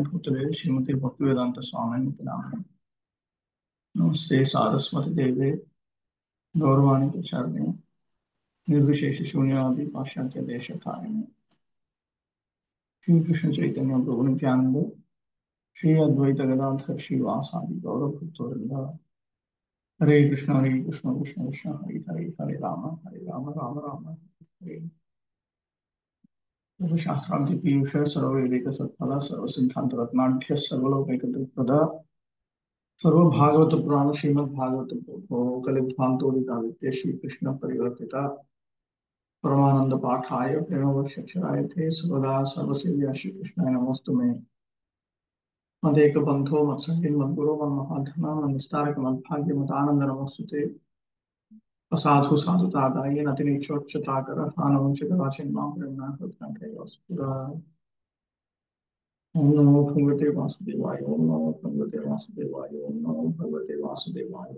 भूतले श्रीमती भक्तिवेदांत स्वामी नाम। नमस्ते सारस्वती देवे गौरवाणी प्रचारणे निर्विशेष शून्यादि पाश्चात्य देशकारिणे श्री कृष्ण चैतन्य प्रभु नित्यानंद श्री अद्वैत गदाधर श्रीवासादि गौरव भक्तवृंद। हरे कृष्ण कृष्ण कृष्ण हरे हरे हरे राम राम राम हरे। सर्वशास्त्रांति पीयूष सर्ववेदिक सत्फल सर्वसिद्धांत रत्नाढ्य सर्वलोकैक प्रद सर्वभागवत पुराण श्रीमद् भागवत कलिध्वांतोदितादित्य श्री कृष्ण परिवर्तिता परमानंद पाठाय प्रेमवर्षक्षराय थे सर्वदा सर्वसेव्या श्री कृष्णाय नमोस्तुमे। मदेक बंधो मत्संगिन मद्गुरो मन्महाधना मन्निस्तारक मद्भाग्य मदानंद नमोस्तुते। असाधु साधुतादाय नतिनीचोच्चताकर हानवंचित वाचिन मां प्रेमना कृतंकय वस्तुरा। ओम नमो भगवते वासुदेवाय ओम नमो भगवते वासुदेवाय ओम नमो भगवते वासुदेवाय।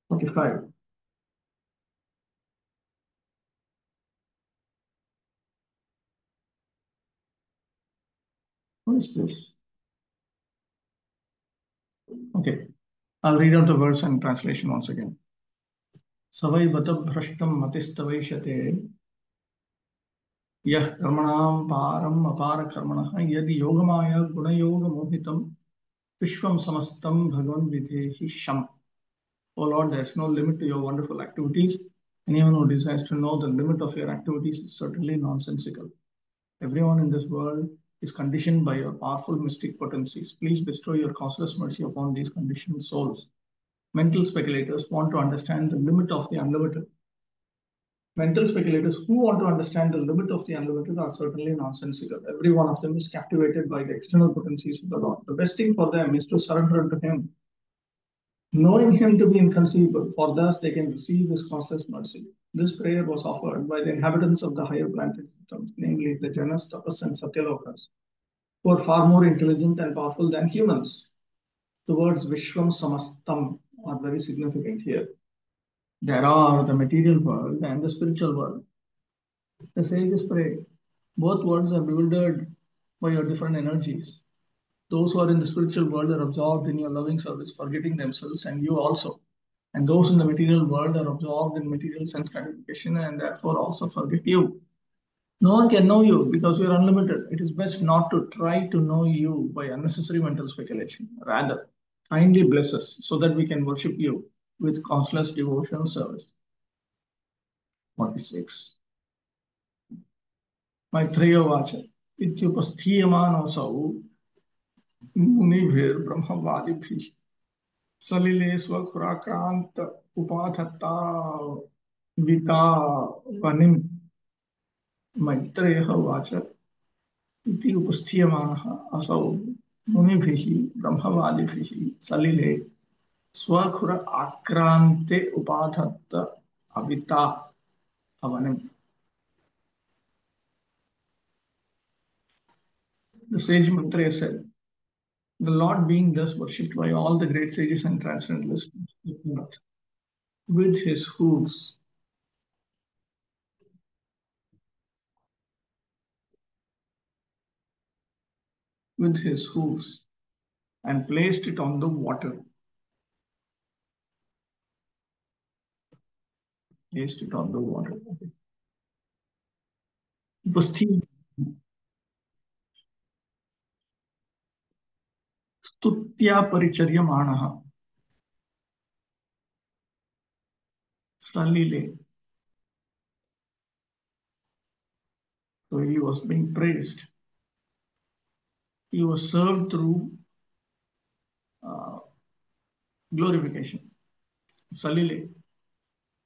45. What is this? Okay, I'll read out the verse and translation once again. Savai bata bhrashtam matistaveshate yah karmanam param apara karmanah yad yogamaya gunayoga mohitam vishwam samastam bhagavan videhi sham. Oh Lord, there is no limit to your wonderful activities. Anyone who desires to know the limit of your activities is certainly nonsensical. Everyone in this world is conditioned by your powerful mystic potencies. Please bestow your causeless mercy upon these conditioned souls. Mental speculators want to understand the limit of the unlimited. Mental speculators who want to understand the limit of the unlimited are certainly nonsensical. Every one of them is captivated by the external potencies of the Lord. The best thing for them is to surrender unto Him, knowing Him to be inconceivable, for thus they can receive His causeless mercy. This prayer was offered by the inhabitants of the higher planetary systems, namely the Janas, Tapas, and Satyalokas, who are far more intelligent and powerful than humans. The words Vishwam Samastam are very significant here. There are the material world and the spiritual world. The sages pray. Both worlds are bewildered by your different energies. Those who are in the spiritual world are absorbed in your loving service, forgetting themselves and you also. And those in the material world are absorbed in material sense gratification and therefore also forget you. No one can know you because you are unlimited. It is best not to try to know you by unnecessary mental speculation. Rather, kindly bless us so that we can worship you with causeless devotional service. 46. Maitreya Vacha. Ityupasthiyamanasav मुनिभिर्ब्रह्मवादिभिः सलिले स्वखुराक्रांत उपाधत्ता वितावनिं मैत्रेयः उवाच इति उपस्थीयमानः असौ मुनिभिः ब्रह्मवादिभिः सलिले स्वखुर आक्रान्ते उपाधत्त अविता अवनिम्. The sage Maitreya said, the Lord being thus worshipped by all the great sages and transcendentalists with his hooves, and placed it on the water. Placed it on the water. Upasthi स्तुत्या परिचर्यमाणः सलिले. So he was being praised. He was served through glorification. Salile.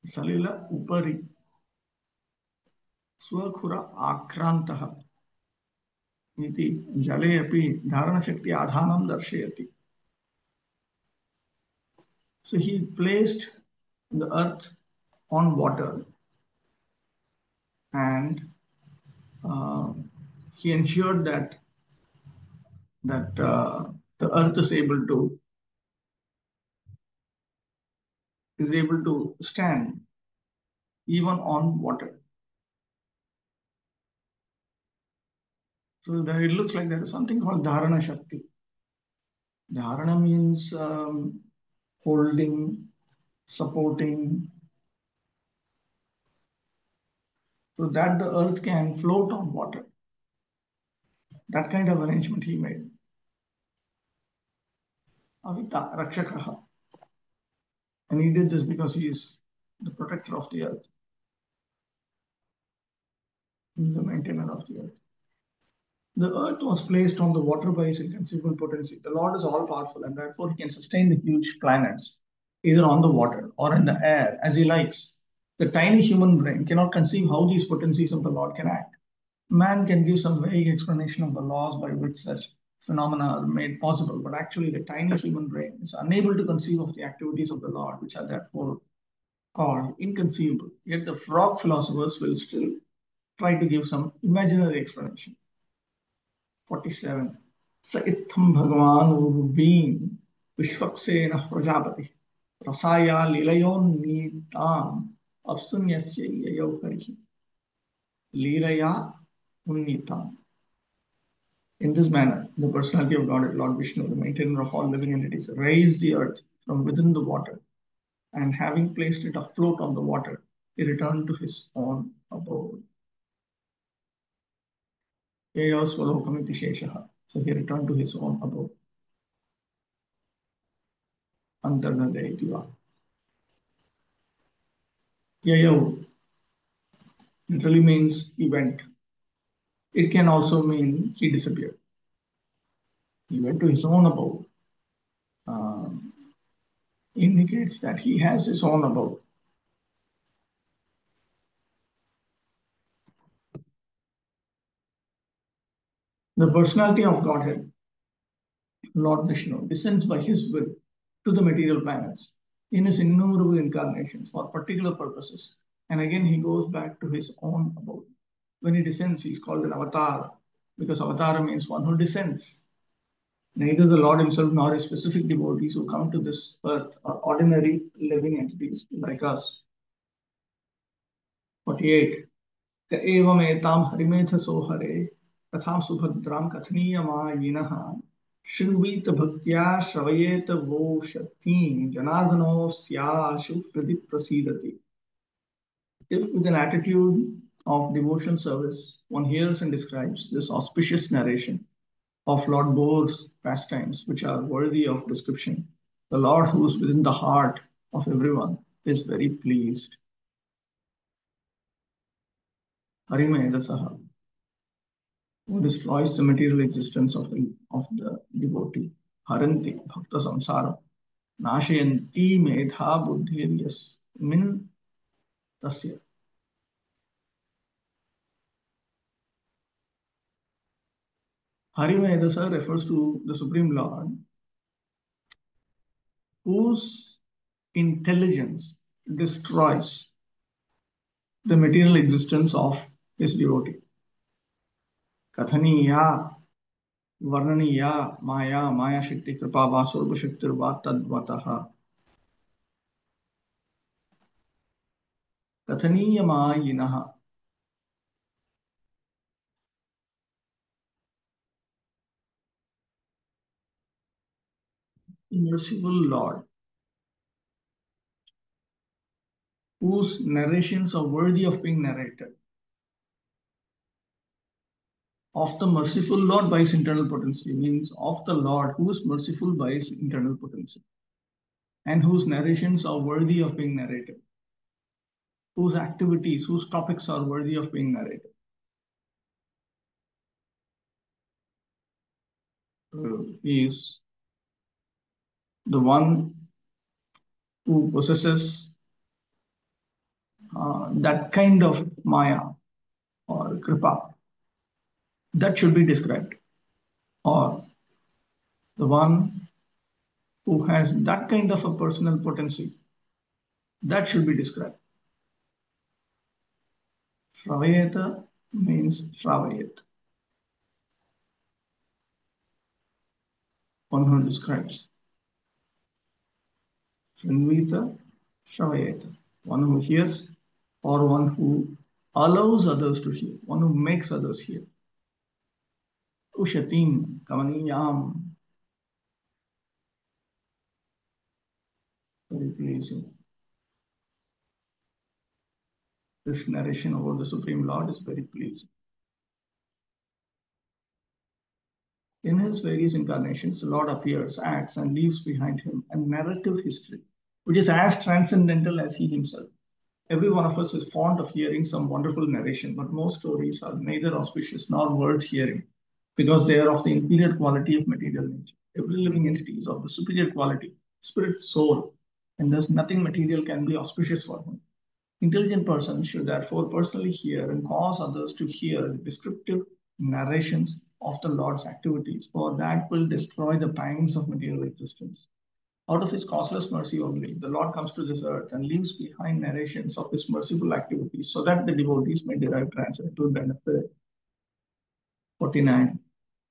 Salila upari. Swakhura akrantah. Iti jale api dharana shakti adhanam darshayati. So he placed the earth on water and he ensured that the earth is able to stand even on water. So there, it looks like there is something called Dharana Shakti. Dharana means holding, supporting, so that the earth can float on water. That kind of arrangement he made. Avita Rakshakaha. And he did this because he is the protector of the earth. He is the maintainer of the earth. The earth was placed on the water by his inconceivable potency. The Lord is all powerful and therefore he can sustain the huge planets either on the water or in the air as he likes. The tiny human brain cannot conceive how these potencies of the Lord can act. Man can give some vague explanation of the laws by which such phenomena are made possible, but actually the tiny human brain is unable to conceive of the activities of the Lord, which are therefore called inconceivable. Yet the frog philosophers will still try to give some imaginary explanation. 47. स इत्थं भगवान् उर्वीन् विश्वक्सेनः प्रजापतिः रसाया लीलयोन्नीताम् अप्सुन्यस्य ययौ हरिः लीलया उन्नीताम्. In this manner, the personality of God, Lord Vishnu, the maintainer of all living entities, raised the earth from within the water, and having placed it afloat on the water, he returned to his own abode. Yayasvalokamiti Sheshaha. So he returned to his own abode. Antarnadaitiva. Yayav literally means he went. It can also mean he disappeared. He went to his own abode. Indicates that he has his own abode. The personality of Godhead, Lord Vishnu, descends by his will to the material planets in his innumerable incarnations for particular purposes. And again, he goes back to his own abode. When he descends, he is called an avatar, because avatar means one who descends. Neither the Lord himself nor his specific devotees who come to this earth are ordinary living entities like us. 48. क एवमेतां हरिमेधसो हरे कथां सुभद्रां कथनीयमायिनः शृण्वीत भक्त्या श्रवयेत वो शक्तिं जनार्दनोऽस्याशु हृदि प्रसीदति. If with an attitude of devotion service one hears and describes this auspicious narration of Lord Bore's pastimes, which are worthy of description, the Lord who is within the heart of everyone is very pleased. Harimedasaha, who destroys the material existence of the devotee. Haranti bhakta samsara nashayanti medha buddhir yasmin tasya. Harivedasa refers to the Supreme Lord, whose intelligence destroys the material existence of his devotee. Kathaniya, Varnaniya, Maya Shakti Kripa Vasurva Shaktirva Tadvataha. Kathaniya Mayinaha. Merciful Lord, whose narrations are worthy of being narrated. Of the merciful Lord by his internal potency means of the Lord who is merciful by his internal potency and whose narrations are worthy of being narrated, whose activities, whose topics are worthy of being narrated. He is the one who possesses that kind of Maya or Kripa that should be described, or the one who has that kind of a personal potency that should be described. Shravayeta means Shravayet, one who describes. Shanvita Shravayeta, one who hears or one who allows others to hear, one who makes others hear. Ushatim Kamaniyam. Very pleasing. This narration about the Supreme Lord is very pleasing. In his various incarnations, the Lord appears, acts, and leaves behind him a narrative history, which is as transcendental as he himself. Every one of us is fond of hearing some wonderful narration, but most stories are neither auspicious nor worth hearing because they are of the inferior quality of material nature. Every living entity is of the superior quality, spirit, soul, and thus nothing material can be auspicious for him. Intelligent persons should therefore personally hear and cause others to hear the descriptive narrations of the Lord's activities, for that will destroy the pangs of material existence. Out of his causeless mercy only, the Lord comes to this earth and leaves behind narrations of his merciful activities so that the devotees may derive transcendental benefit. 49.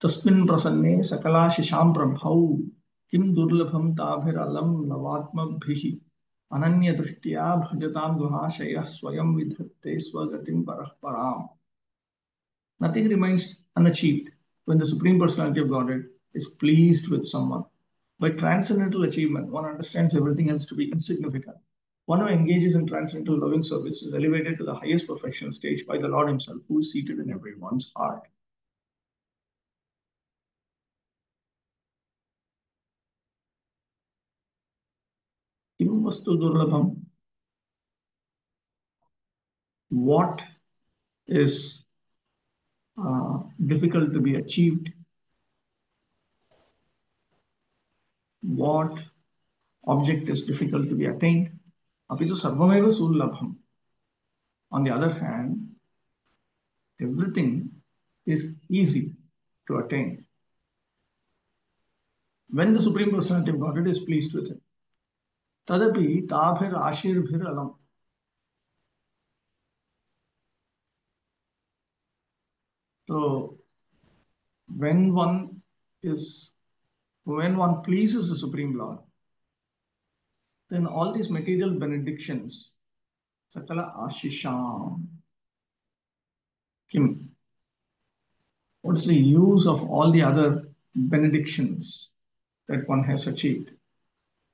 Tasmin prasanne sakalashishan prabhau kim durlabham tabhiralam lavatmabhihi ananya drishtiya bhajatam guhashaya swayam vidhatte swagatim parahparam. Nothing remains unachieved when the Supreme Personality of Godhead is pleased with someone. By transcendental achievement, one understands everything else to be insignificant. One who engages in transcendental loving service is elevated to the highest perfection stage by the Lord Himself, who is seated in everyone's heart. Kim vastu durlabham? What is difficult to be achieved? What object is difficult to be attained? Apitu sarvameva sullabham. On the other hand, everything is easy to attain when the Supreme Personality of Godhead is pleased with him. Tadapi tabhir ashirbhir alam. So when one pleases the Supreme Lord, then all these material benedictions, sakala ashisham, kim. What is the use of all the other benedictions that one has achieved?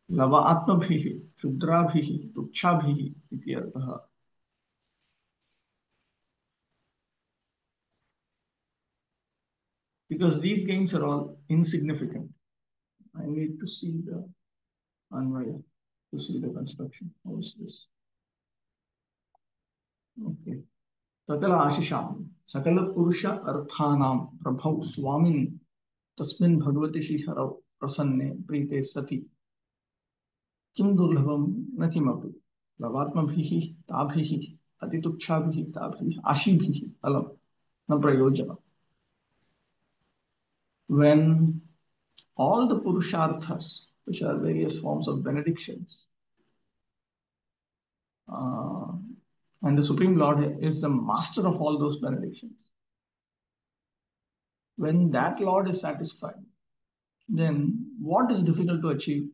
Lava atmabhihi, shudrabhihi, tukshabhihi, ityartha. Because these gains are all insignificant. I need to see the Anvaya to see the construction. How is this? Okay. Sakala Ashisham, Sakala Purusha Arthanam, Prabhu Swamini, Tasmin Bhagavati Shriharau, Prasanne, Prite Sati, Kim Durlabham, Nakimapi, Lavatmabhihi, Tabhihi, Atitukshabhihi, Tabhihi, Ashibhihi, Alam, Naprayojana. When all the Purusharthas, which are various forms of benedictions, and the Supreme Lord is the master of all those benedictions. When that Lord is satisfied, then what is difficult to achieve?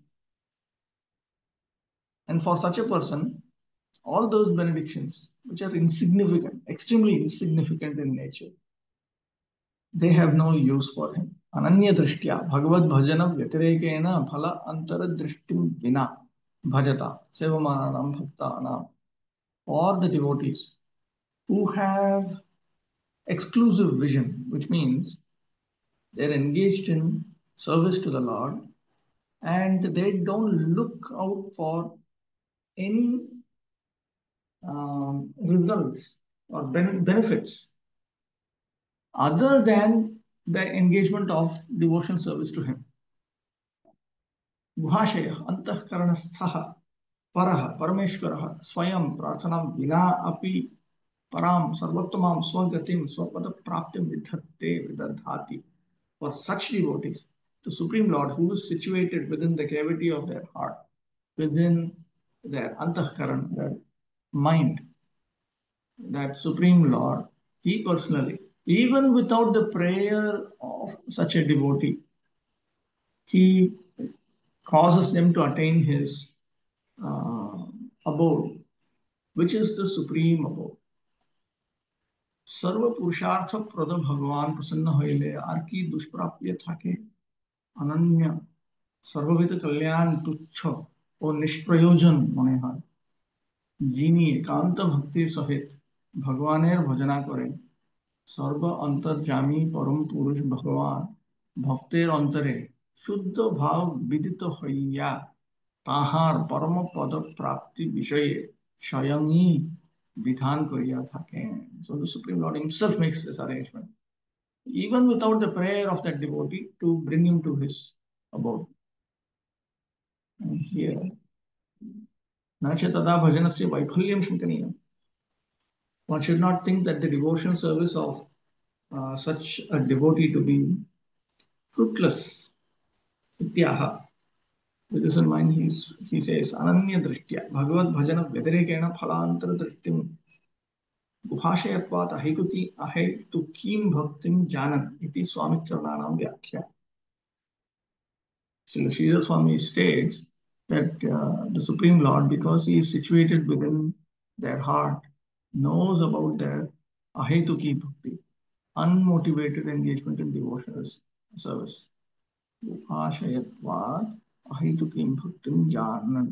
And for such a person, all those benedictions, which are insignificant, extremely insignificant in nature, they have no use for him. Ananya drishtya, Bhagavad bhajana vyatirekena phala antara drishtim vina bhajata sevamananam bhaktanam. For the devotees who have exclusive vision, which means they're engaged in service to the Lord and they don't look out for any results or benefits other than the engagement of devotional service to Him. Guhashaya antahkaranasthaha paraha parameshwaraha swayam prarthanam vina api param sarvattamam swagatim swapada praptim vidhatte vidadhati. For such devotees, the Supreme Lord, who is situated within the cavity of their heart, within their antahkaran, their mind, that Supreme Lord, He personally, even without the prayer of such a devotee, He causes them to attain His abode. which is the supreme abode. सर्व पुरुषार्थ प्रद भगवान प्रसन्न होइले are की दुष्प्राप्य थाके अनन्य सर्वविध कल्याण तुच्छ और निष्प्रयोजन मने হয় যিনি একান্ত ভক্তির সহিত ভগবানের ভজনা করেন সর্ব অন্তর্যামী পরম পুরুষ ভগবান ভক্তের অন্তরে শুদ্ধ ভাব বিদিত হইয়া তাহার পরম পদ প্রাপ্তি বিষয়ে স্বয়ংই বিধান করিয়া থাকেন। So the Supreme Lord himself makes this arrangement, even without the prayer of that devotee, to bring him to his abode. And here, nacha tada bhajanasya vaifhalyam shankaniyam. One should not think that the devotional service of such a devotee to be fruitless. Ityaha. With this in mind, he says, Ananya Drishtya, Bhagavad Bhajana Vyatirekena Phalantara Drishtim Guhashayatvat Ahitukim Bhaktim Janan Iti Swami Charanam Vyakhya. Srila Swami states that the Supreme Lord, because he is situated within their heart, knows about their Ahituki Bhakti, unmotivated engagement in devotional service. Guhashayatvat Ahitukim Bhaktim Janan.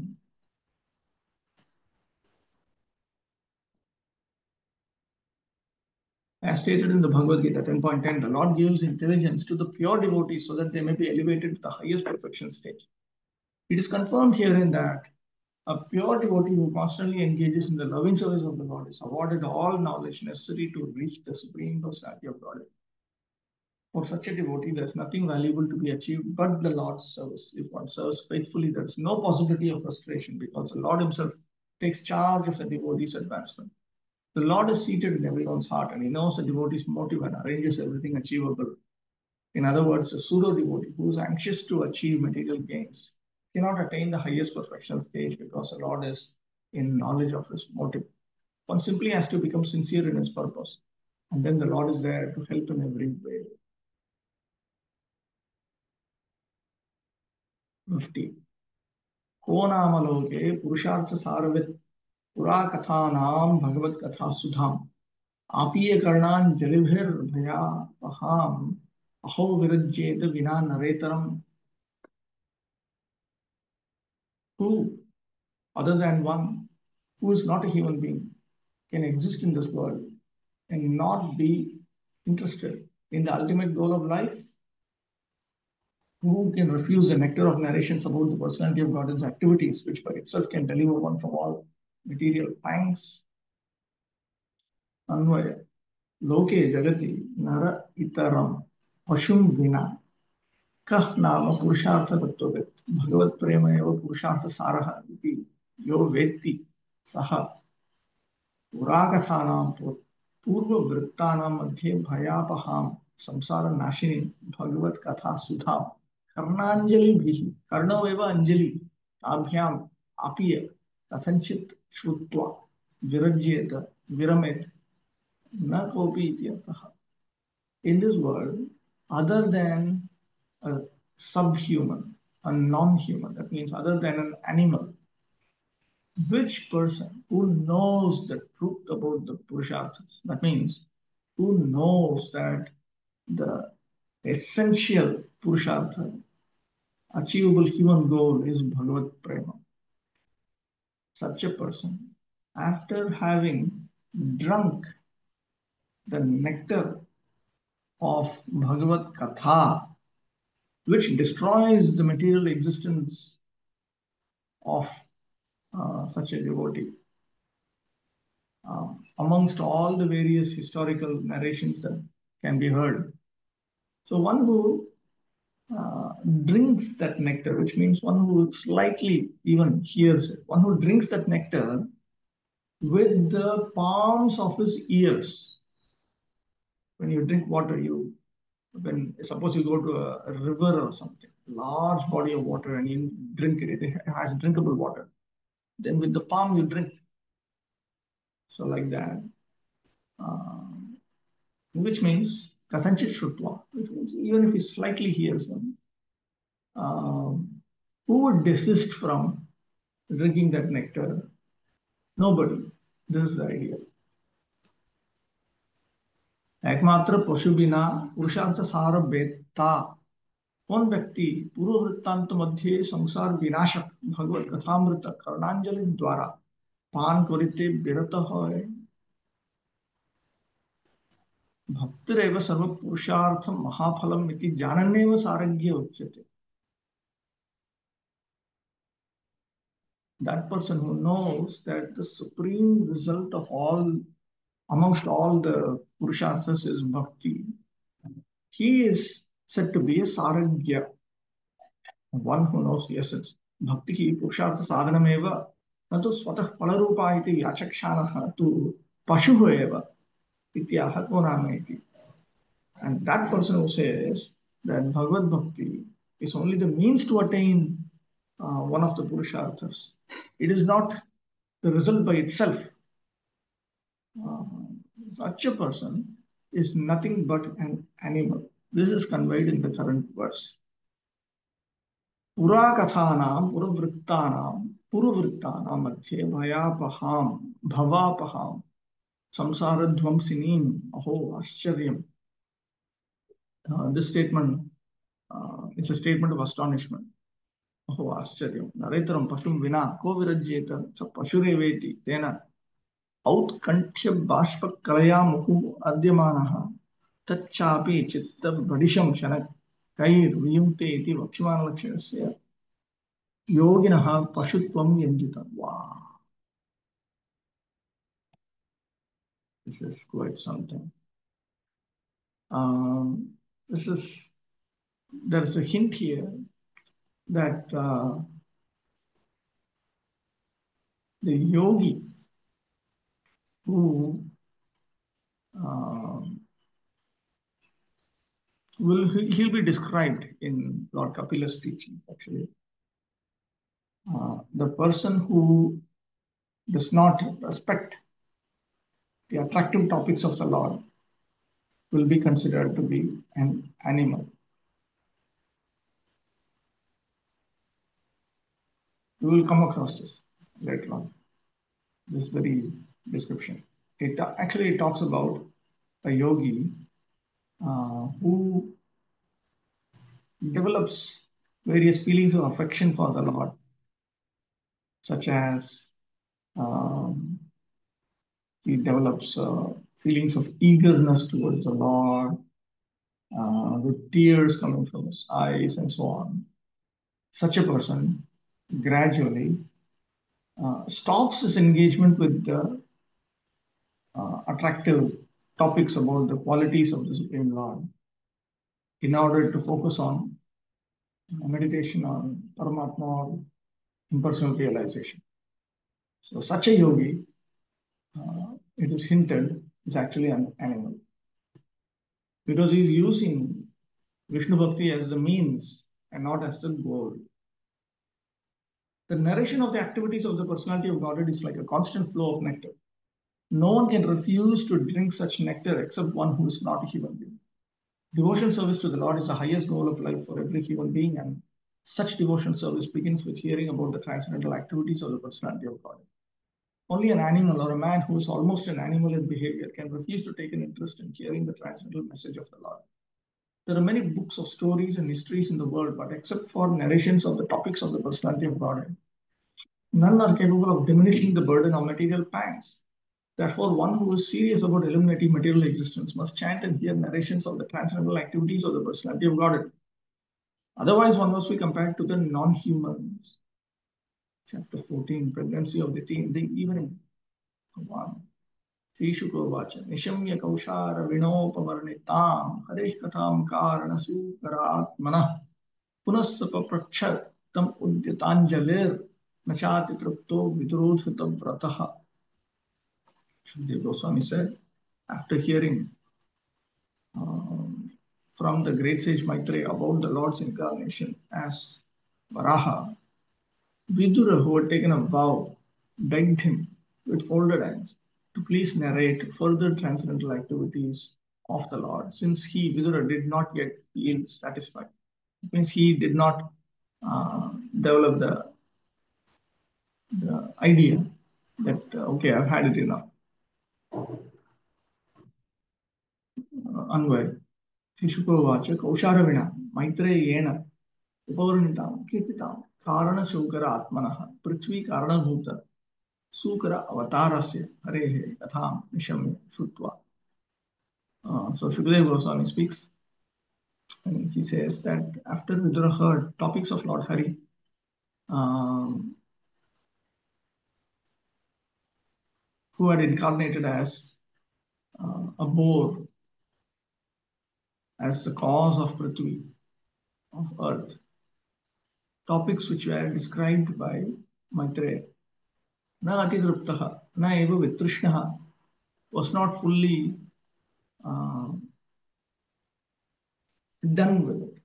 As stated in the Bhagavad Gita 10.10, the Lord gives intelligence to the pure devotees so that they may be elevated to the highest perfection stage. It is confirmed herein that a pure devotee who constantly engages in the loving service of the Lord is awarded all knowledge necessary to reach the Supreme Personality of Godhead. For such a devotee, there is nothing valuable to be achieved but the Lord's service. If one serves faithfully, there is no possibility of frustration because the Lord himself takes charge of the devotee's advancement. The Lord is seated in everyone's heart and he knows the devotee's motive and arranges everything achievable. In other words, a pseudo devotee who is anxious to achieve material gains cannot attain the highest perfectional stage because the Lord is in knowledge of his motive. One simply has to become sincere in his purpose, and then the Lord is there to help in every way. 50. Ko namaloke purushartha sarvit pura kathanam bhagavad katha sudham आपीय कर्णान जलिभिर भया पहाम अहो विरज्येत विना नरेतरम. Who, other than one who is not a human being, can exist in this world and not be interested in the ultimate goal of life? Who can refuse the nectar of narrations about the personality of God's activities, which by itself can deliver one from all material pangs? Anvaya. लोके जगति नर इतरम पशुम विना कह नाम पुरुषार्थ तत्ववित् भगवत प्रेम एवं पुरुषार्थ सारः इति यो वेत्ति सः पुराकथानां पूर्ववृत्तानां मध्ये भयापहां संसार नाशिनी भगवत कथा सुधां कर्णांजलिभिः कर्णौ एव अंजलि ताभ्याम् आप्य कथंचित् श्रुत्वा विरज्येत विरमेत न कोपि इत्यर्थः. In this world, other than a subhuman, a non-human, that means other than an animal, which person who knows the truth about the Purusharthas, that means who knows that the essential Purushartha, achievable human goal is Bhagavad Prema. Such a person, after having drunk the nectar of Bhagavad Katha, which destroys the material existence of such a devotee. Amongst all the various historical narrations that can be heard. So one who drinks that nectar, which means one who slightly even hears it, one who drinks that nectar with the palms of his ears. When you drink water, when suppose you go to a river or something, large body of water, and you drink it, it has drinkable water. Then with the palm you drink. So like that, which means kathanchit shrutva, which means even if he slightly hears them, who would desist from drinking that nectar? Nobody. This is the idea. एकमात्र पशु बिना पुरुषार्थ सार बेता कौन व्यक्ति पूर्व वृत्तांत मध्य संसार विनाशक भगवत कथामृत कर्णांजलि द्वारा पान करिते विरत है भक्तिरेव सर्व पुरुषार्थ महाफलम इति जानन्नेव सारज्ञ उच्यते. That person who knows that the supreme result of all, amongst all the purusharthas, is bhakti, he is said to be a saragya, one who knows the essence. Bhakti hi purushartha sadhanameva न तो स्वतः फलरूपा इति याचक्षाणः तु पशुः एव इत्याह को नाम इति. And that person who says that Bhagavad Bhakti is only the means to attain one of the Purusharthas. It is not the result by itself. Uh, Such a person is nothing but an animal. This is conveyed in the current verse. Pura kathanam, puruvrittanam madhye bhayapaham, bhavapaham, samsaradhvamsinim, aho ascharyam. This statement, it's a statement of astonishment. अहो आश्चर्यं नरेतरं पशुं विना को विरज्येत स पशुरेवेति तेन औत्कण्ठ्य बाष्पकलया मुहुः अर्ध्यमानः तच्चापि चित्तबडिशं शनकैर्वियुङ्क्ते इति वक्ष्यमाणलक्षणस्य योगिनः पशुत्वं यञ्जितम्. Wow, this is quite something. This is There is a hint here that the yogi who he'll be described in Lord Kapila's teaching, actually. The person who does not respect the attractive topics of the Lord will be considered to be an animal. We will come across this later on, this very description. It actually talks about a yogi who develops various feelings of affection for the Lord, such as he develops feelings of eagerness towards the Lord, with tears coming from his eyes and so on. Such a person gradually stops his engagement with the attractive topics about the qualities of the Supreme Lord in order to focus on meditation on Paramatma or impersonal realization. So such a yogi, it is hinted, is actually an animal, because he's using Vishnu Bhakti as the means and not as the goal. The narration of the activities of the personality of Godhead is like a constant flow of nectar. No one can refuse to drink such nectar except one who is not a human being. Devotion service to the Lord is the highest goal of life for every human being, and such devotion service begins with hearing about the transcendental activities of the personality of God. Only an animal or a man who is almost an animal in behavior can refuse to take an interest in hearing the transcendental message of the Lord. There are many books of stories and histories in the world, but except for narrations of the topics of the personality of God, none are capable of diminishing the burden of material pangs. Therefore, one who is serious about eliminating material existence must chant and hear narrations of the transcendental activities of the personality of God. Otherwise, one must be compared to the non-humans. Chapter 14, Pregnancy of the Evening. 1. Sri Shukovacha, Nishamya Kaushara Vinopavarnitam, Hare Katham Karana Sukaratmana, Punasapa Prakshat Tam Udyatanjalir, Nachati Trapto Vidrodhita Vrataha. Shukdev Goswami said, after hearing from the great sage Maitreya about the Lord's incarnation as Varaha, Vidura, who had taken a vow, begged him with folded hands to please narrate further transcendental activities of the Lord, since he, Vidura, did not yet feel satisfied. It means he did not develop the idea that, okay, I've had it enough. Anvay, Shishupavacha, Kausharavina, Maitreya, Upavrintam, Kirtitam, Karana Shukara Atmanaha, Prithvi Karana Bhuta, Sukara Avatarasya, Harehe, Katham, Nisham, Sutva. So Shukadeva Goswami speaks, and he says that after Vidura heard topics of Lord Hari, um, who had incarnated as a boar, as the cause of Prithvi, of earth, topics which were described by Maitreya. Na atitruptaha, na eva vitrishnaha, was not fully uh, done with it.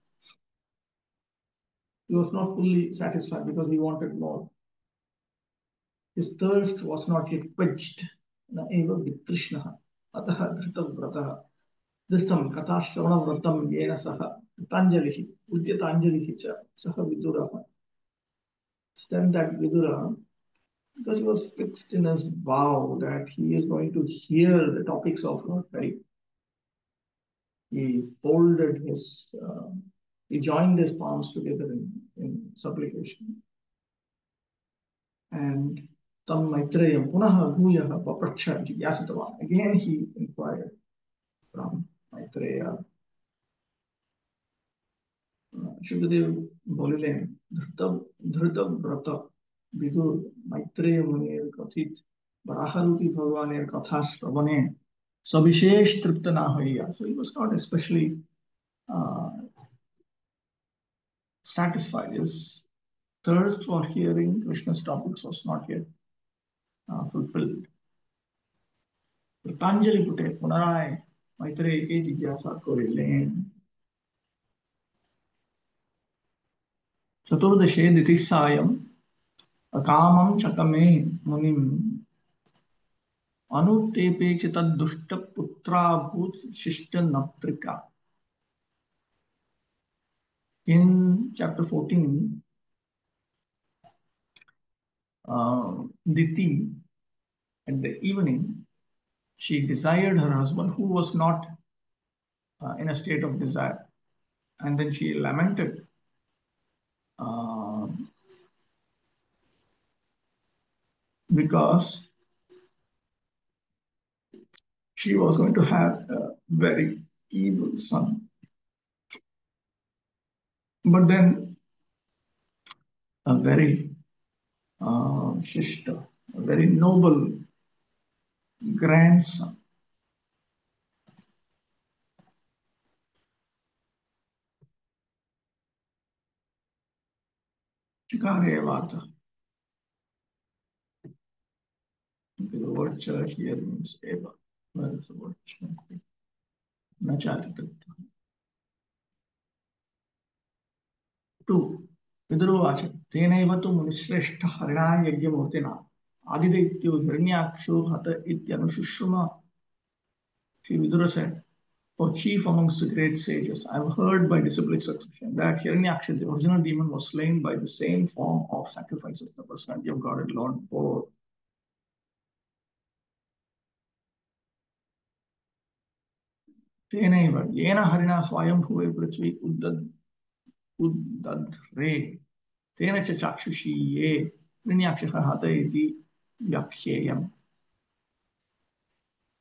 He was not fully satisfied because he wanted more. His thirst was not yet quenched. Na eva vitrishnaha, ataha dhritam vrataha, dhritam katashravana vratam yena saha, Tanjalihi, Udyatanjalihi cha, saha viduraha. Then that Vidura, because he was fixed in his vow that he is going to hear the topics of Lord Hari. He folded he joined his palms together in supplication. And Tam Maitreya Punaha Bhuyaha Papracha Jigyasatavan. Again he inquired from Maitreya. Shukadev Bolilen, Dhrita Vrata Vidur Maitreya Munir Kathit Baraharuti Bhagavanir Kathas Pravane Sabishesh Tripta Nahaya. So he was not especially uh, satisfied. His thirst for hearing Krishna's topics was not yet fulfilled. Patanjali Pute Punarai Maitreya ke Jigyasa Korilen Chaturdashe Ditisayam Akamam Chakame Munim Anutepe Chitad Dushta Putra Bhut Shishta Naptrika. In chapter 14, Diti, at the evening, she desired her husband who was not in a state of desire. And then she lamented because she was going to have a very evil son. But then a very shishta, a very noble grandson. Chikare Vata. The word cha here means eva. Where is the word cha? Nacharita. 2. Vidurvacha. Tenaiva tu munishreshta harina yagyamurtina. Adidaityo hiranyaksho hata ityanushushuma. Sri Vidura said, O chief amongst the great sages, I have heard by disciplic succession that Hiranyaksha, the original demon, was slain by the same form of sacrifices the personality of God and Lord bore. Tenaiva, yena harina swayam bhuve prithvi uddadre, tena cha chakshushi ye, Hiranyaksha hata iti yakhyayam.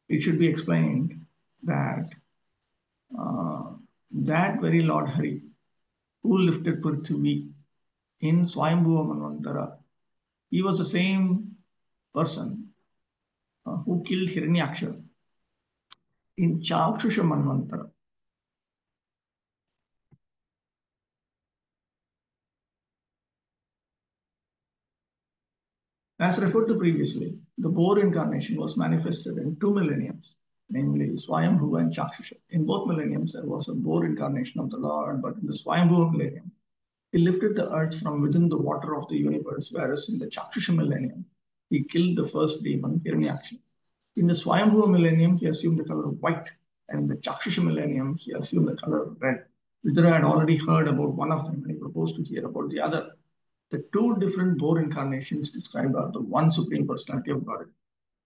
It should be explained that that very Lord Hari, who lifted Prithvi in Swayambhuva Manvantara, he was the same person who killed Hiranyaksha in Chakshusha Manvantara. As referred to previously, the boar incarnation was manifested in 2 millenniums, namely Swayambhuva and Chakshusha. In both millenniums, there was a boar incarnation of the Lord, but in the Swayambhuva millennium, he lifted the earth from within the water of the universe, whereas in the Chakshusha millennium, he killed the first demon, Hiranyaksha. In the Swayambhuva millennium, he assumed the color of white, and in the Chakshusha millennium, he assumed the color of red. Vidura had already heard about one of them, and he proposed to hear about the other. The two different Boar incarnations described are the one Supreme Personality of Godhead.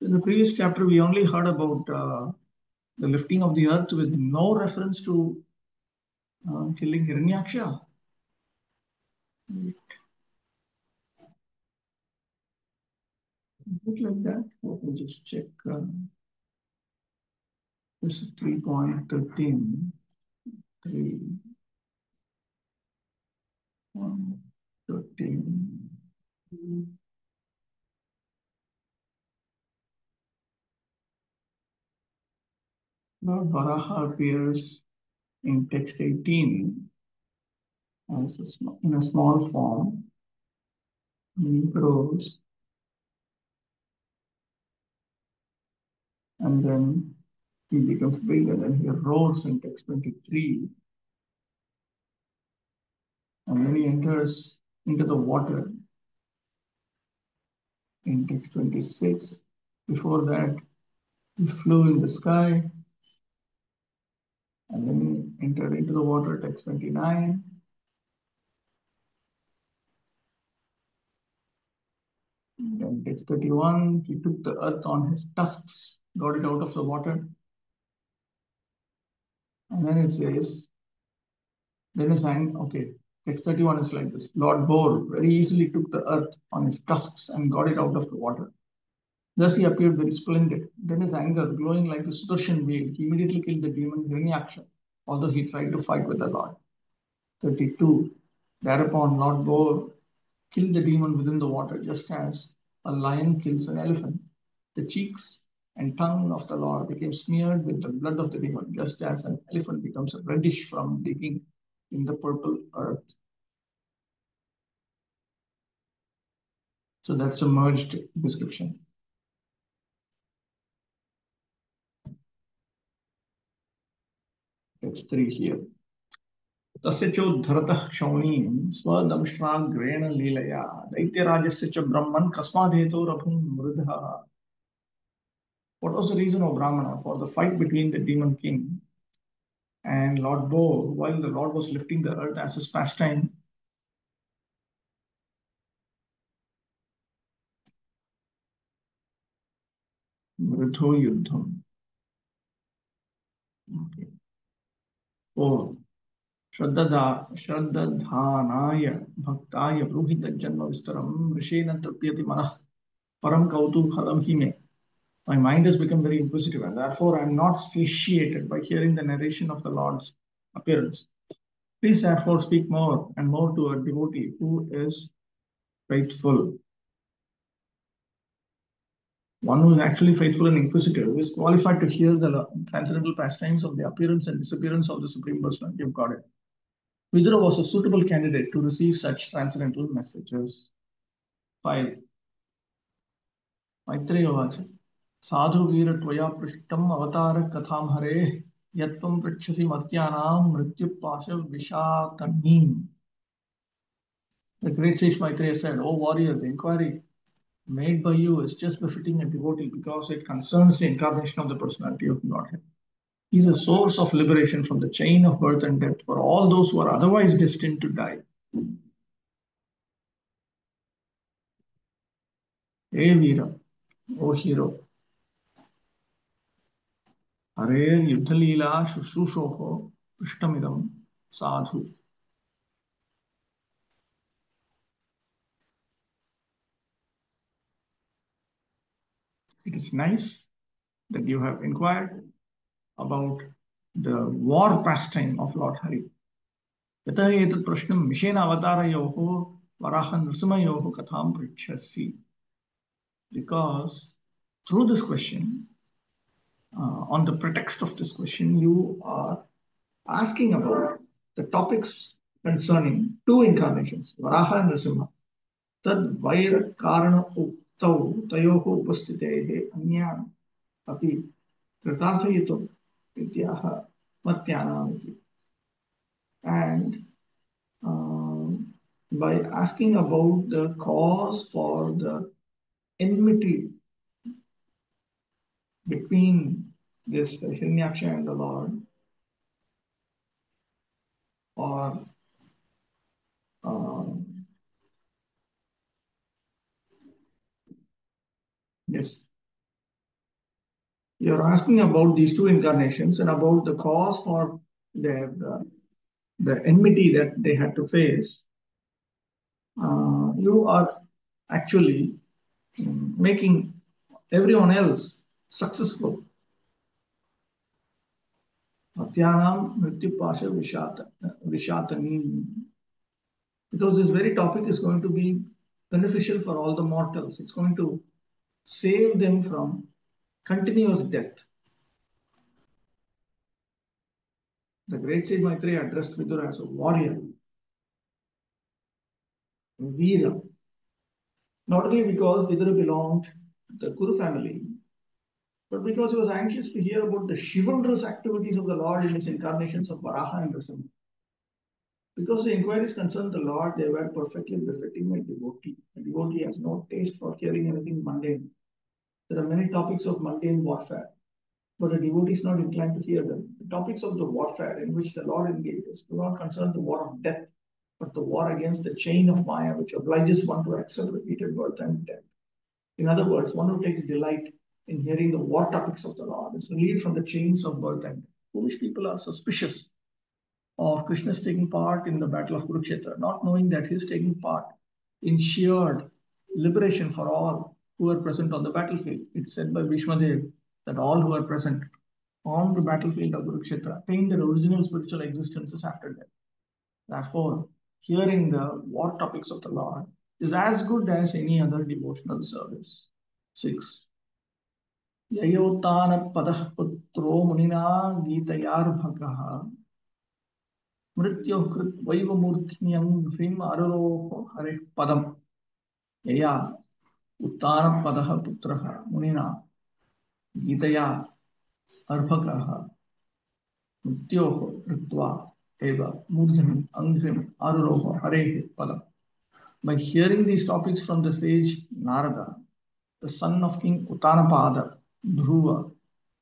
In the previous chapter, we only heard about the lifting of the earth with no reference to killing Hiranyaksha. Look like that. Let me just check. This is 3.13. 3. 13. Lord Varaha appears in text 18 as in a small form. He grows, and then he becomes big, and then he roars in text 23, and then he enters into the water in text 26. Before that, he flew in the sky, and then he entered into the water, text 29. Then text 31, he took the earth on his tusks, got it out of the water. And then it says, then he sang, okay, text 31 is like this. Lord Boar very easily took the earth on his tusks and got it out of the water. Thus he appeared very splendid. Then his anger, glowing like the Sudarshan wheel, he immediately killed the demon Hiranyaksha, although he tried to fight with the Lord. 32. Thereupon Lord Boar killed the demon within the water, just as a lion kills an elephant. The cheeks and tongue of the Lord became smeared with the blood of the demon, just as an elephant becomes reddish from digging in the purple earth. So that's a merged description. Text 3 here. तस्य चोद्धरतः क्षौणीं स्वदंष्ट्राग्रेण लीलया दैत्यराजस्य च ब्रह्मन् कस्मादेतोरभून् मृधः. What was the reason of Brahmana for the fight between the demon king and Lord Boar while the Lord was lifting the earth as his pastime? Mridho Yuddham. Okay. 4. श्रद्धानाय भक्ताय ब्रूहि तज्जन्म विस्तरम ऋषेण तृप्यति मनः परम कौतूहलम हि मे. My mind has become very inquisitive, and therefore I am not satiated by hearing the narration of the Lord's appearance. Please therefore speak more and more to a devotee who is faithful. One who is actually faithful and inquisitive is qualified to hear the transcendental pastimes of the appearance and disappearance of the Supreme Personality of Godhead. Vidura was a suitable candidate to receive such transcendental messages. 5. Maitreya Vacha. Sadhu Veera Tvaya Prishtam Avatara Katham Hare Yatvam Prachasi Matyanam Mrityu Pasha Vishatanim. The great sage Maitreya said, O warrior, the inquiry made by you is just befitting a devotee because it concerns the incarnation of the personality of Godhead. He is a source of liberation from the chain of birth and death for all those who are otherwise destined to die. Hey Veera, O hero, Hare Yuddhalila Shushushoho Prishtamidam Sadhu. It is nice that you have inquired about the war pastime of Lord Hari. यतः एतत् प्रश्नं machine अवतारयोः Varaha नृसिंहयोः कथां पृच्छसि. Because through this question, on the pretext of this question, you are asking about the topics concerning two incarnations, Varaha and Nrsimha. Tad vaira karana uktau tayoho upastitehe anyan api kritarthayitu vidyaha matyanamiti. And by asking about the cause for the enmity between this Hiranyaksha and the Lord, or Yes. You're asking about these two incarnations and about the cause for the enmity that they had to face. You are actually making everyone else successful. Atyanam Mrityupasha Vishatani. Because this very topic is going to be beneficial for all the mortals. It's going to save them from continuous death. The great sage Maitreya addressed Vidura as a warrior, a Veera. Not only because Vidura belonged to the Kuru family, but because he was anxious to hear about the chivalrous activities of the Lord in his incarnations of Varaha and Nrsimha. Because the inquiries concerned the Lord, they were perfectly befitting a devotee. A devotee has no taste for hearing anything mundane. There are many topics of mundane warfare, but a devotee is not inclined to hear them. The topics of the warfare in which the Lord engages do not concern the war of death, but the war against the chain of Maya, which obliges one to accept repeated birth and death. In other words, one who takes delight in hearing the war topics of the Lord is relieved from the chains of birth and death. Foolish people are suspicious of Krishna's taking part in the battle of Kurukshetra, not knowing that his taking part ensured liberation for all who were present on the battlefield. It's said by Bhishmadev that all who are present on the battlefield of Kurukshetra attain their original spiritual existences after death. Therefore, hearing the war topics of the Lord is as good as any other devotional service. 6. Yayottana putro munina gitayarbhakaha मृत्योः कृत्वैव मूर्ध्न्यं ह्रीं अरुरोः हरेः पदम् यया उत्तानपदः पुत्रः मुनिना गीतया अर्भकः मृत्योः कृत्वा एव मूर्धनि अंघ्रिम् अरुरोः हरेः पदम्. By hearing these topics from the sage Narada, the son of King Uttanapada, Dhruva,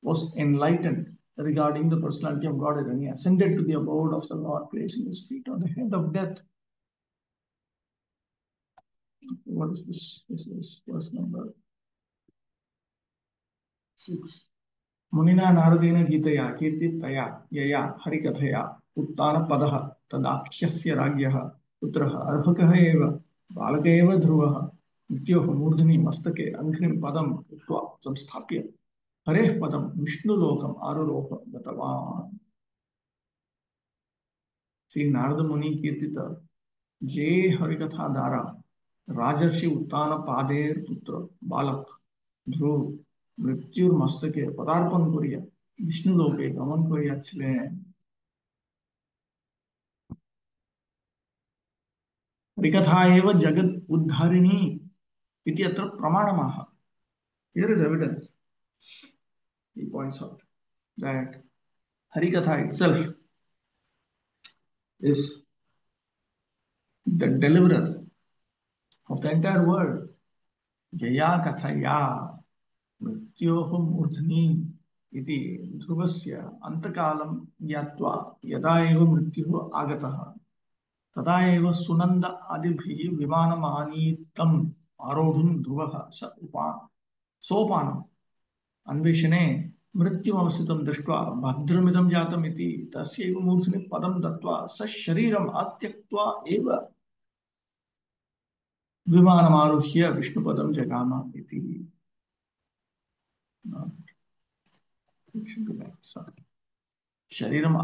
was enlightened regarding the personality of God, and he ascended to the abode of the Lord, placing his feet on the head of death. What is this? This is verse number 6. Munina Naradena Gitaya Kirtitaya Yaya Harikathaya Uttana Padaha Tadakhyasya Ragyaha Putraha Arhakaha Eva Balaka Eva Dhruvaha Nityoha Murdhani Mastake Ankhrim Padam Utva Samsthapya Hareh Padam Vishnu Lokam Aruroha Gatavan. Sri Narada Muni Kirtita Jay Harikatha Dara राजर्षि उत्तान पादेर पुत्र बालक ध्रुव मृत्युर मस्तके पदार्पण करिया विष्णु लोके गमन करियाछिलेन. हरिकथा एव जगत उद्धारिणी इति अत्र प्रमाणमाह. Here is evidence. He points out that Harikatha itself is the deliverer of the entire world. Jaya kathaya मृत्योः मूर्धनि इति ध्रुवस्य अंतकालं ज्ञात्वा यदा एव मृत्युः आगतः तदा एव सुनन्द आदिभिः विमानमानीतम् आरोढुं ध्रुवः सोपानम् अन्वेषणे मृत्युमवस्थितं दृष्ट्वा भद्रमिदं जातम् इति तस्यैव मूर्धनि पदं दत्त्वा सशरीरम् अत्यक्त्वा एव विमानमारुह्य विष्णुपदं जगाम इति. It should be like so. Shariram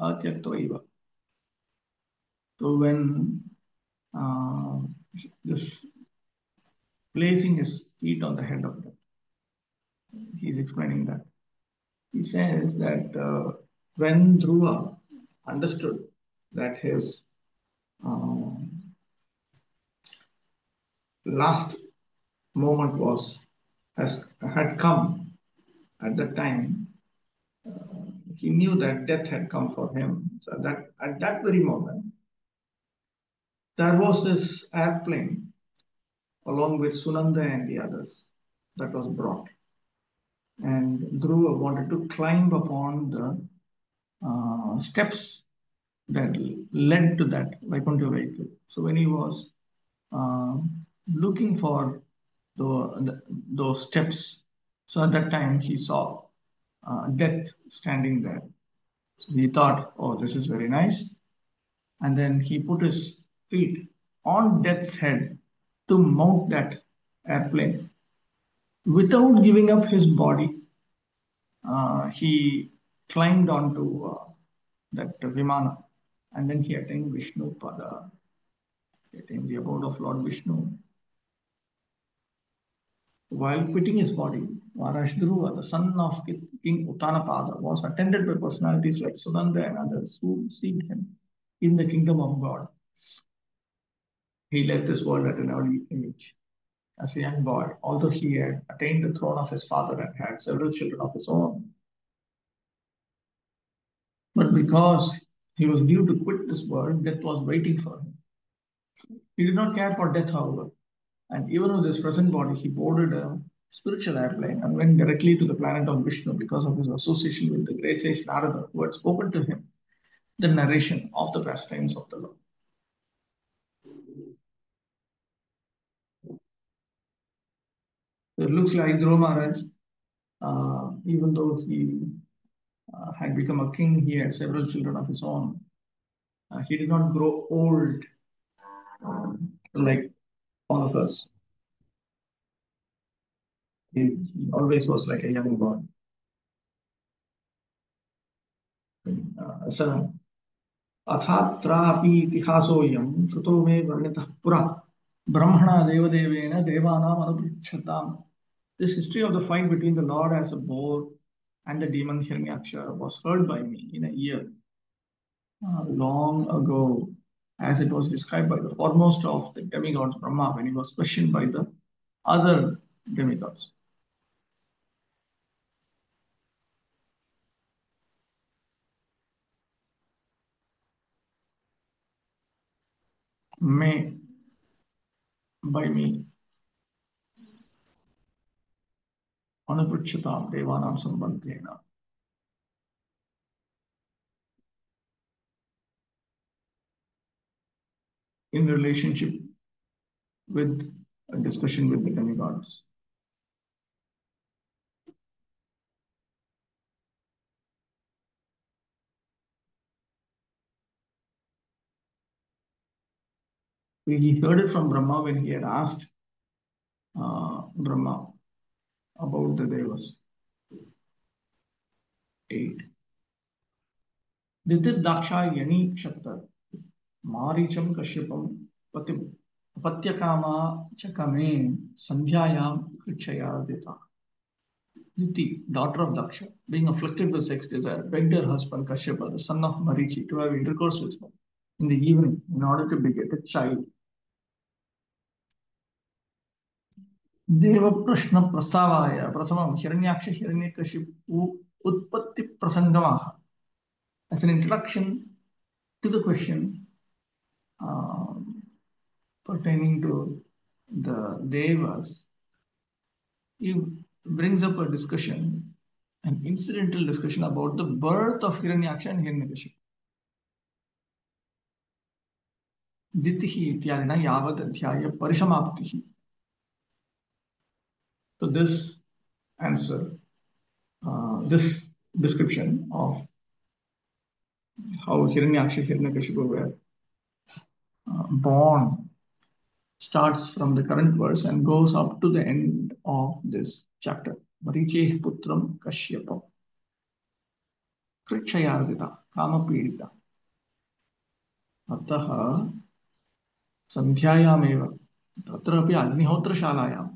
atyaktvaiva. So when this placing his feet on the head of death, he's explaining that. He says that when Dhruva understood that his last moment had come at that time, he knew that death had come for him. So that at that very moment, there was this airplane along with Sunanda and the others that was brought. And Dhruva wanted to climb upon the steps that led to that Vaikuntha vehicle. So when he was looking for those steps. So at that time, he saw death standing there. So he thought, oh, this is very nice. And then he put his feet on death's head to mount that airplane. Without giving up his body, he climbed onto that Vimana, and then he attained Vishnu Pada, he attained the abode of Lord Vishnu. While quitting his body, Varashdruva, the son of King Uttanapada, was attended by personalities like Sunanda and others who received him in the kingdom of God. He left this world at an early age. As a young boy, although he had attained the throne of his father and had several children of his own, but because he was due to quit this world, death was waiting for him. He did not care for death, however, and even with his present body, he boarded a spiritual airplane and went directly to the planet of Vishnu because of his association with the great sage Narada, who had spoken to him the narration of the pastimes of the Lord. It looks like Dhruva Maharaj, even though he had become a king, he had several children of his own. He did not grow old like all of us. He always was like a young boy. So, अथात्रापि इतिहासोऽयं श्रुतो मे वर्णितः पुरा ब्रह्मणा देवदेवेन देवानाम् अनुपृच्छताम्. This history of the fight between the Lord as a boar and the demon Hiranyaksha was heard by me in a year long ago, as it was described by the foremost of the demigods, Brahma, when he was questioned by the other demigods. May, by me, Anuprukshatam Devanam Sambandhena. In relationship with a discussion with the demigods. He heard it from Brahma when he had asked Brahma about the Devas. 8. Ditir Daksha Yani Kshatar Maricham Kashyapam Patim Patyakama Chakame Sandhyayam Krichaya Dita. Diti, daughter of Daksha, being afflicted with sex desire, begged her husband Kashyapa, the son of Marichi, to have intercourse with her in the evening in order to beget a child. देव प्रश्न प्रस्तावाय प्रथमं हिरण्याक्ष हिरण्यकशिपु उत्पत्ति प्रसंगमाह. As an introduction to the question pertaining to the devas, he brings up a discussion, an incidental discussion about the birth of Hiranyaksha and Hiranyakashipu. Ditihi ityadina yavad adhyaya parishamaptihi. So this answer, this description of how Hiranyaksha and Hiranyakashipu were born starts from the current verse and goes up to the end of this chapter. Maricheh putram kashyapam krichayardita kamapidita अतः संध्यायामेव तत्रापि अग्निहोत्रशालायां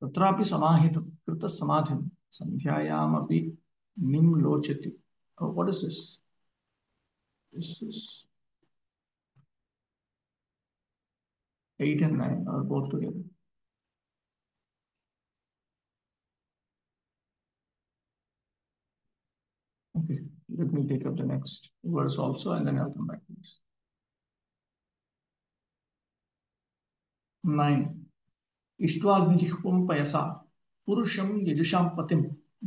तत्रापि समाहित कृत समाधिं संध्यायामपि निम्लोचति. What is this? This is 8 and 9 are both together. Okay, let me take up the next verse also and then I'll come back to this. 9. इष्ट्वाग्निजिह्वं पयसा पुरुषं यजुषां पतिं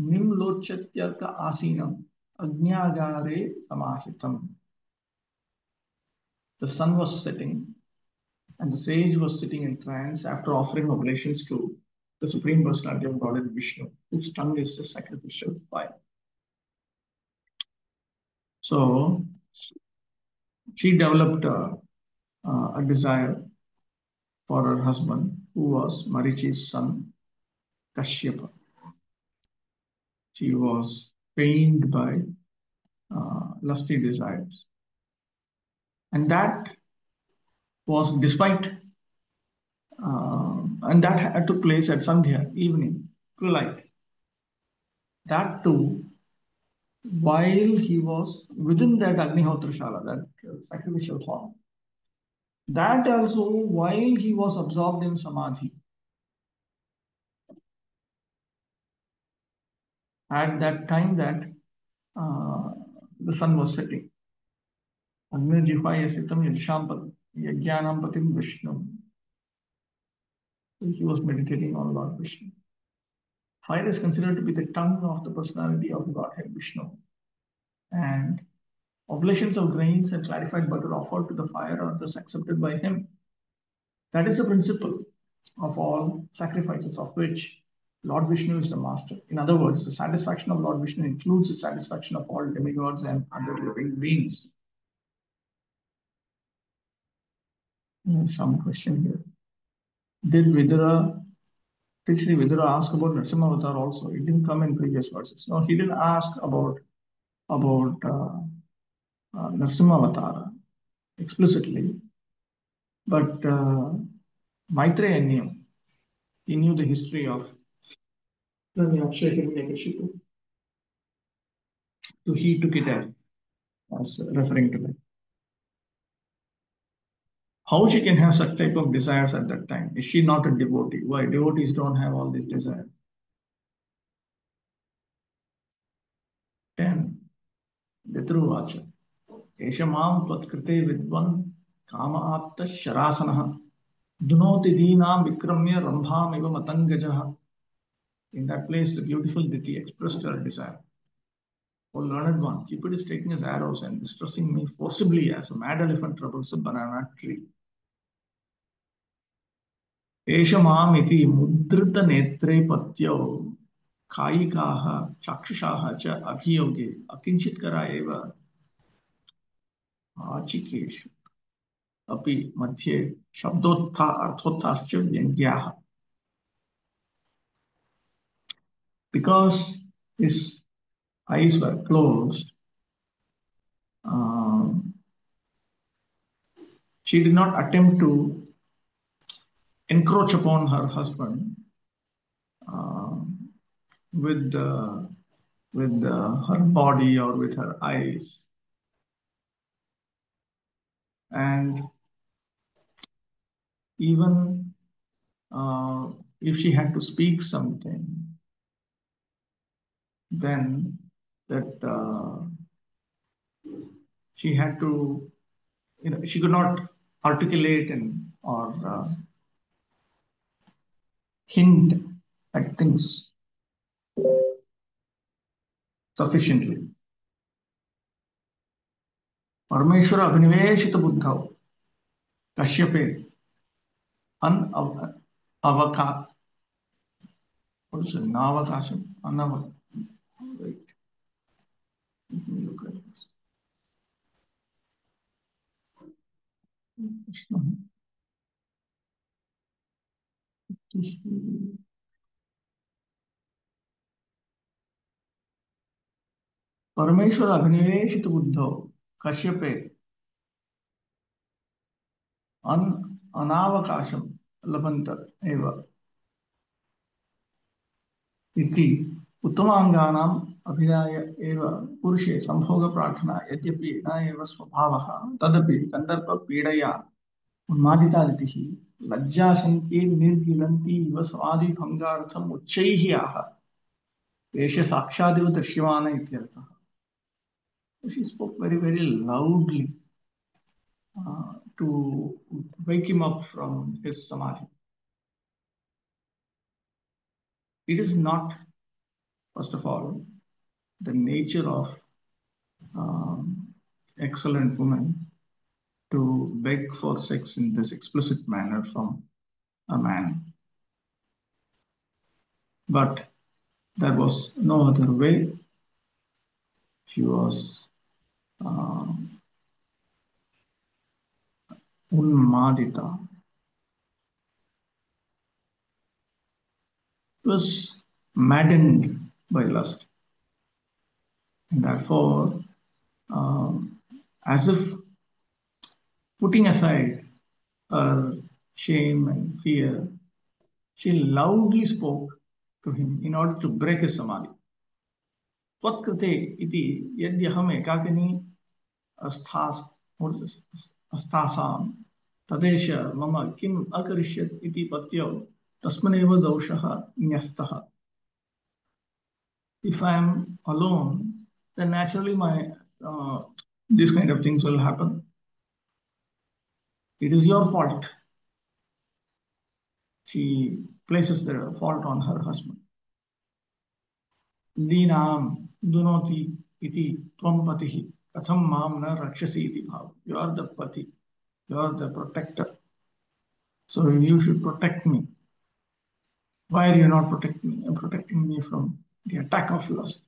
निम्लोच्यत्यर्क आसीनम् अग्न्यागारे समाहितम्. the sun was setting, and the sage was sitting in trance after offering oblations to the Supreme Personality of Godhead Vishnu, whose tongue is the sacrificial fire. So she developed a desire for her husband, who was Marichi's son, Kashyapa. She was pained by lusty desires. And that was despite, and that took place at Sandhya, evening, twilight. That too, while he was within that Agnihotra Shala, that sacrificial hall. That also while he was absorbed in Samadhi. At that time that the sun was setting. Agnirjihvayasitam yajnanam patim Vishnu. He was meditating on Lord Vishnu. Fire is considered to be the tongue of the personality of Godhead Vishnu. And oblations of grains and clarified butter offered to the fire are thus accepted by him. That is the principle of all sacrifices, of which Lord Vishnu is the master. In other words, the satisfaction of Lord Vishnu includes the satisfaction of all demigods and other living beings. Some question here. Did Sri Vidura ask about Narasimha Avatar also? It didn't come in previous verses. No, he didn't ask about Narasimha Avatar explicitly, but Maitreya knew. He knew the history of Hiranyakashipu. So he took it as referring to that. How she can have such type of desires at that time? Is she not a devotee? Why? Devotees don't have all these desires. 10. Vitruvacha. Eshamam tvatkrite vidvan kama apta sharasanaha dunoti dinam vikramya rambham eva matangajaha. In that place, the beautiful Diti expressed her desire. O learned one, Cupid is taking his arrows and distressing me forcibly as a mad elephant troubles a banana tree. Eshamam iti mudrita netre patyo कायिकाः चाक्षुषाः च अभियोगे अकिंचित्करा एव आचिकेषु अपि मध्ये शब्दोत्था अर्थोत्थाश्च व्यङ्ग्याः. Because his eyes were closed, she did not attempt to encroach upon her husband with her body or with her eyes. And even if she had to speak something, then that she had to, she could not articulate or hint at things sufficiently. Parameshwara Abhiniveshita Buddha Kashyape Anavaka. What is it? Navakasham? Anavaka. Wait. Let me look at this. Parameshwara Abhiniveshita Buddha Kashyape Anavakasham Labanta Eva Iti Uttamaanganam Abhinaya Eva Purushe Sambhoga Prarthana Yadyapi Na Eva Swabhavaha Tadapi Kandarpa Pidaya Unmaditaditihi Lajjasanke Nirgilanti Iva Samadhi Bhangartham Uchchaihi Aha Vesha Sakshadiva Darshyavana Ityartha. She spoke very, very loudly to wake him up from his samadhi. It is not, first of all, the nature of excellent women to beg for sex in this explicit manner from a man. But there was no other way. She was unmadita. Was maddened by lust. And therefore, as if putting aside her shame and fear, she loudly spoke to him in order to break his samadhi. Tvatkrite iti yadyaham ekakini asthasam tadesha mama kim akarishyat iti patyo tasmaneva doshaha nyastaha. If I am alone, then naturally these kind of things will happen. It is your fault. She places the fault on her husband. Dinam dunoti iti tvam patihi katham mam na rakshasi iti bhav. You are the pati. You are the protector. So you should protect me. Why are you not protecting me? You're protecting me from the attack of lust.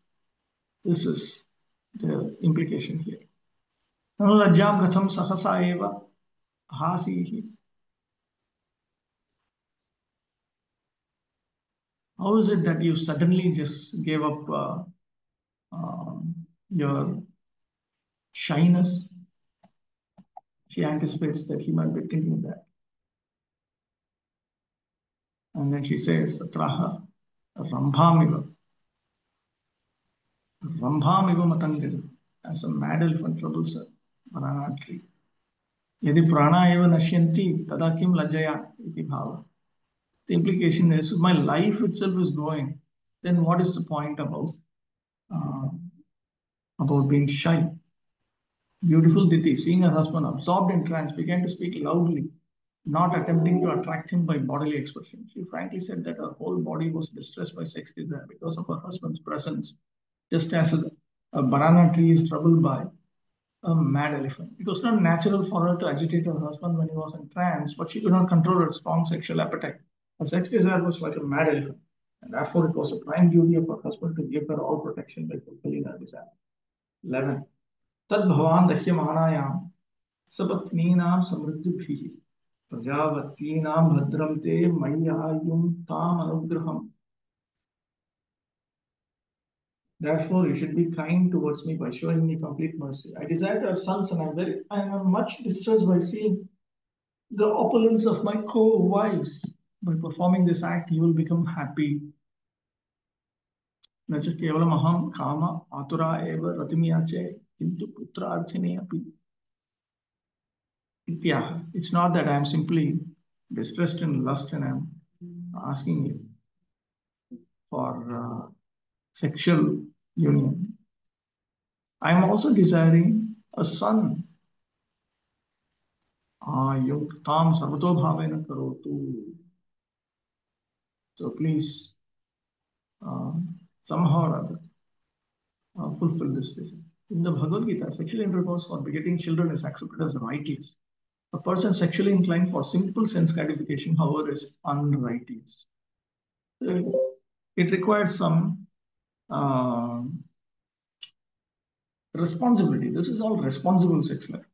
This is the implication here. Lajjam katham sahasa eva hasihi. How is it that you suddenly just gave up your shyness? She anticipates that he might be thinking that. And then she says, Traha Rambhamiva. Rambhamiva matangir. As a mad elephant troubles a banana tree. Yadi prana eva nashyanti tadakim lajaya iti bhava. The implication is, if my life itself is going, then what is the point about being shy? Beautiful Diti, seeing her husband absorbed in trance, began to speak loudly, not attempting to attract him by bodily expression. She frankly said that her whole body was distressed by sex desire because of her husband's presence, just as a banana tree is troubled by a mad elephant. It was not natural for her to agitate her husband when he was in trance, but she could not control her strong sexual appetite. Her sex desire was like a mad elephant, and therefore it was a prime duty of her husband to give her all protection by fulfilling her desire. 11. Tad bhavan dahyamanaayam sapatneenam samriddhibhihi prajavateenam bhadram te mayyayum tam anugraham. Therefore, you should be kind towards me by showing me complete mercy. I desire to have sons, and I am much distressed by seeing the opulence of my co-wives. By performing this act, you will become happy. न च केवलम् अहं काम आतुरा एव रतिमियाचे किन्तु पुत्रार्थिने अपि इत्याह. It's not that I am simply distressed in lust and I am asking you for sexual union. I am also desiring a son. Yuktam sarvato bhavena karotu. So please, somehow or other, fulfill this desire. In the Bhagavad Gita, sexual intercourse for begetting children is accepted as righteous. A person sexually inclined for simple sense gratification, however, is unrighteous. It requires some responsibility. This is all responsible sex life.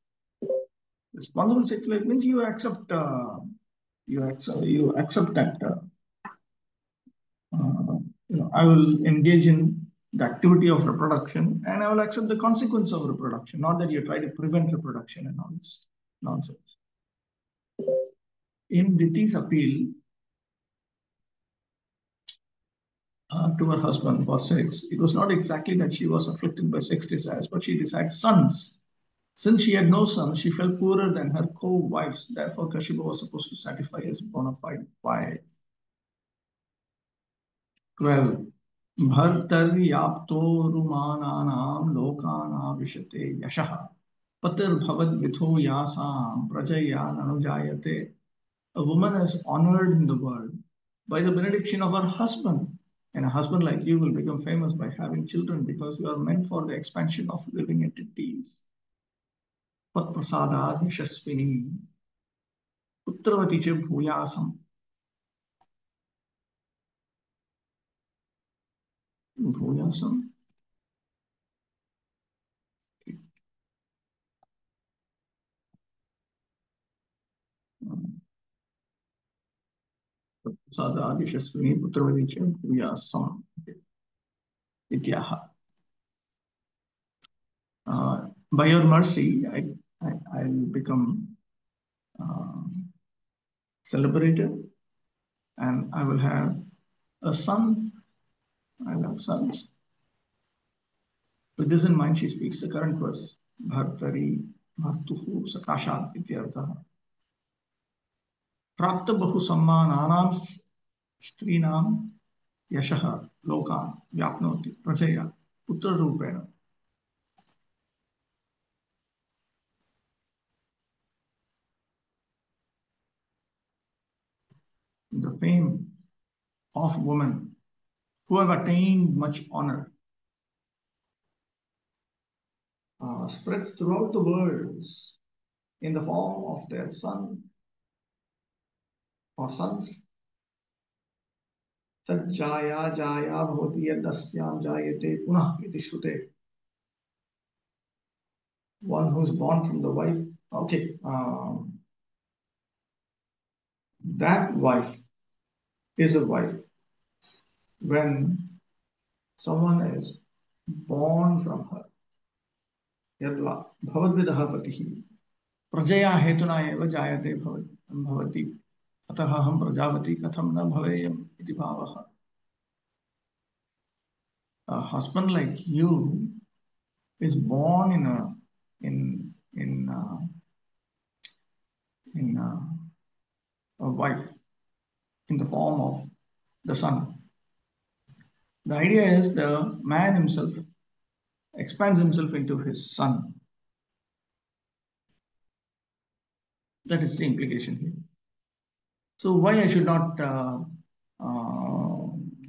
Responsible sex life means you accept that I will engage in the activity of reproduction and I will accept the consequence of reproduction, not that you try to prevent reproduction and all this nonsense. In Diti's appeal to her husband for sex, it was not exactly that she was afflicted by sex desires, but she desired sons. Since she had no sons, she felt poorer than her co-wives. Therefore, Kashyapa was supposed to satisfy his bona fide wife. 12. Bhartaryaptorumananam lokana vishate yashaha patir bhavad vitho yasam prajaya nanujayate. A woman is honored in the world by the benediction of her husband. And a husband like you will become famous by having children because you are meant for the expansion of living entities. Tvatprasadaad yashasvini putravati cha bhuyasam. Bhuyasam. Tvatprasadaad yashasvini putravati cha bhuyasam. Ityaha. By your mercy, I'll become celebrated, and I will have a son. I'll have sons. With this in mind, she speaks the current verse. Bhartari bhartuhu sakashat ityartha. Prapta bahu sammananam strinam yashaha lokan vyapnoti prajaya putra rupena. The fame of women who have attained much honor spreads throughout the world in the form of their son or sons. Jaya jaya bhavati yadasyam jayate punah iti shrute. One who is born from the wife. Okay, that wife is a wife when someone is born from her. Yadla bhavadvidah patihi prajaya hetuna eva jayate bhavati atah aham prajavati katham na bhaveyam iti bhavaha. A husband like you is born in a wife in the form of the son. The idea is the man himself expands himself into his son. That is the implication here. So why I should not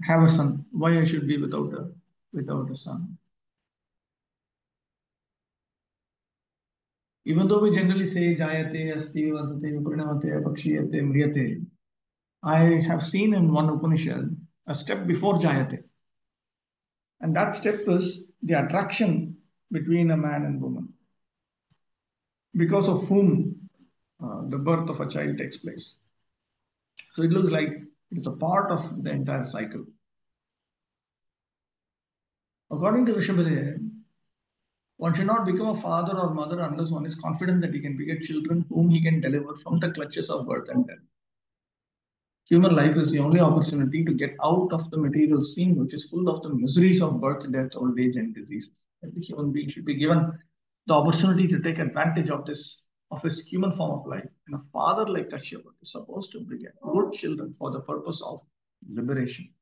have a son? Why I should be without a son? Even though we generally say Jayate, Asti, Vartate, Viparinamate, Pakshiyate, Mriyate, I have seen in one Upanishad a step before Jayate. And that step is the attraction between a man and woman, because of whom the birth of a child takes place. So it looks like it is a part of the entire cycle. According to Rishabhadeva, one should not become a father or mother unless one is confident that he can beget children whom he can deliver from the clutches of birth and death. Human life is the only opportunity to get out of the material scene, which is full of the miseries of birth, death, old age, and diseases. Every human being should be given the opportunity to take advantage of his human form of life. And a father like Kashyapa is supposed to beget good children for the purpose of liberation.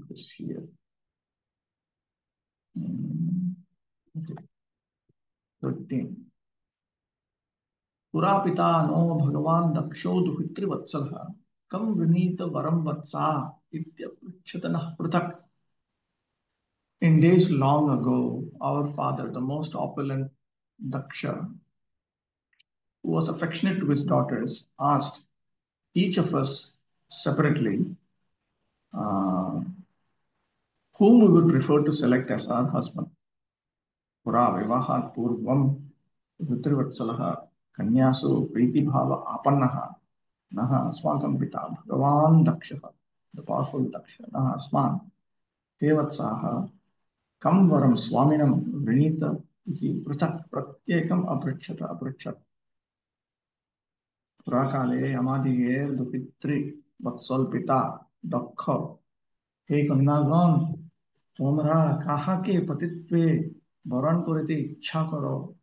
Is here. Okay. 13. पुरा पिता no भगवान दक्षो दुहितृवत्सलः कम विनीत वरम वत्सा इत्यपृच्छतनः पृथक्. In days long ago, our father, the most opulent Daksha, who was affectionate to his daughters, asked each of us separately whom we would prefer to select as our husband. Pura vivahat purvam Vitrivatsalah Kanyasu Priti-bhava Apannaha Naha Asmakam Pita Bhagavan Dakshaha, the powerful Daksha, Naha Asman Tevatsaha Kam Varam Swaminam Vrinita Iti Pratak Pratyekam Aprichat Purakale Amadiger Dupitri Vatsal Pita Dakha He Kannagan Tomra Kahake Patitve Varan Kuriti Ichha Karo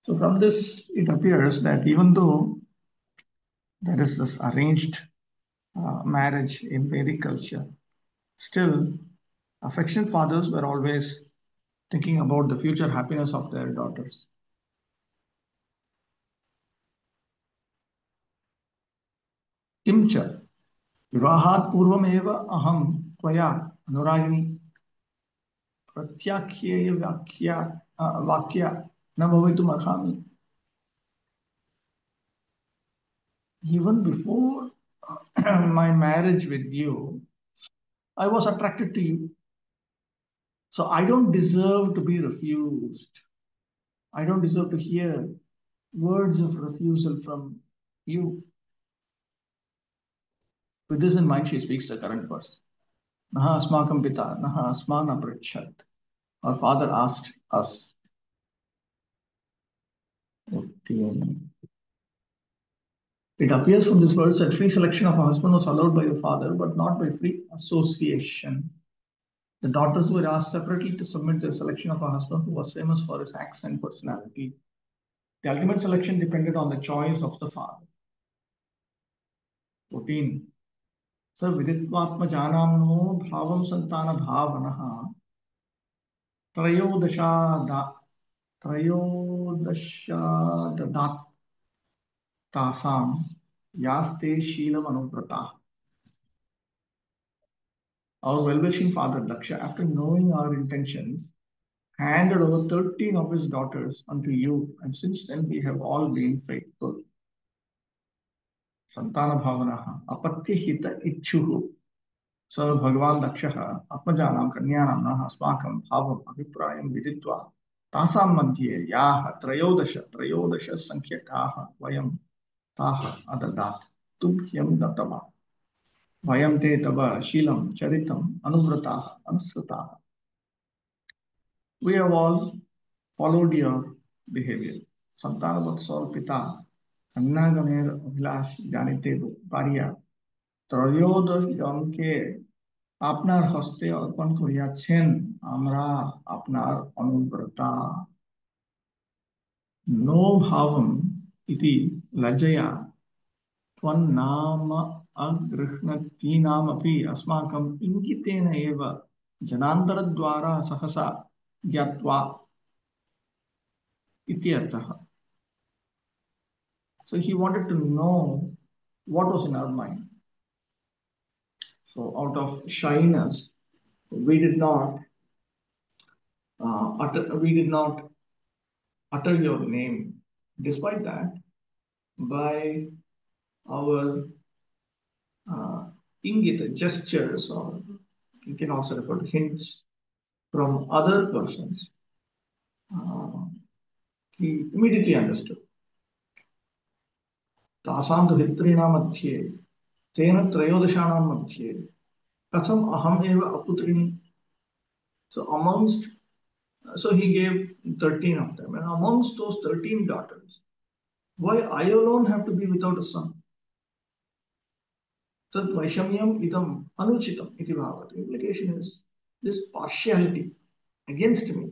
So from this, it appears that even though there is this arranged marriage in Vedic culture, still affectionate fathers were always thinking about the future happiness of their daughters. किंच विवाहात् पूर्वमेव अहं त्वया अनुरागिणी प्रत्याख्येय वाक्या न भवितुम् अर्हामि. Even before my marriage with you, I was attracted to you. So I don't deserve to be refused. I don't deserve to hear words of refusal from you. With this in mind, she speaks the current verse. Naha asmakam pita, naha asman aprichat. Our father asked us. It appears from this verse that free selection of a husband was allowed by the father, but not by free association. The daughters were asked separately to submit their selection of a husband who was famous for his acts and personality. The ultimate selection depended on the choice of the father. 14. स विदित्वात्मजानाम्नो भावं सन्तानभावनः त्रयोदशाददात् तासां यास्ते शीलमनुव्रताः. Our well-wishing father Daksha, after knowing our intentions, handed over 13 of his daughters unto you, and since then we have all been faithful. Santana bhavanaha apatya hita ichuhu. So Bhagavan Dakshaha atmajanam kanyanam naha asmakam bhavam abhiprayam viditva tasam madhye yaha trayodasha sankhyakaa vayam taha adadat tubhyam datava vayam te tava shilam charitam anuvrataha anusrataha. We have all followed your behavior. Santana vatsal pita अन्नागमेर Abhilash জানিতে পারিয়া ত্রয়োদশ জনকে আপনার হস্তে অর্পণ করিয়াছেন, আমরা আপনার অনুব্রতা. नो भावम इति लज्जया त्वन्नाम अगृह्णतीनामपि अस्माकम् इंगितेन एव जनान्तरद्वारा सहसा ज्ञात्वा इति अर्थः. So he wanted to know what was in our mind. So out of shyness, we did not utter your name. Despite that, by our ingita gestures, or you can also refer to hints from other persons, he immediately understood. तासां तु हित्रीणां मध्ये तेन त्रयोदशानां मध्ये कथम अहम एव अपुत्रिणी. So he gave 13 of them, and amongst those 13 daughters, why I alone have to be without a son? Tat vaishamyam idam anuchitam iti bhava. The implication is this partiality against me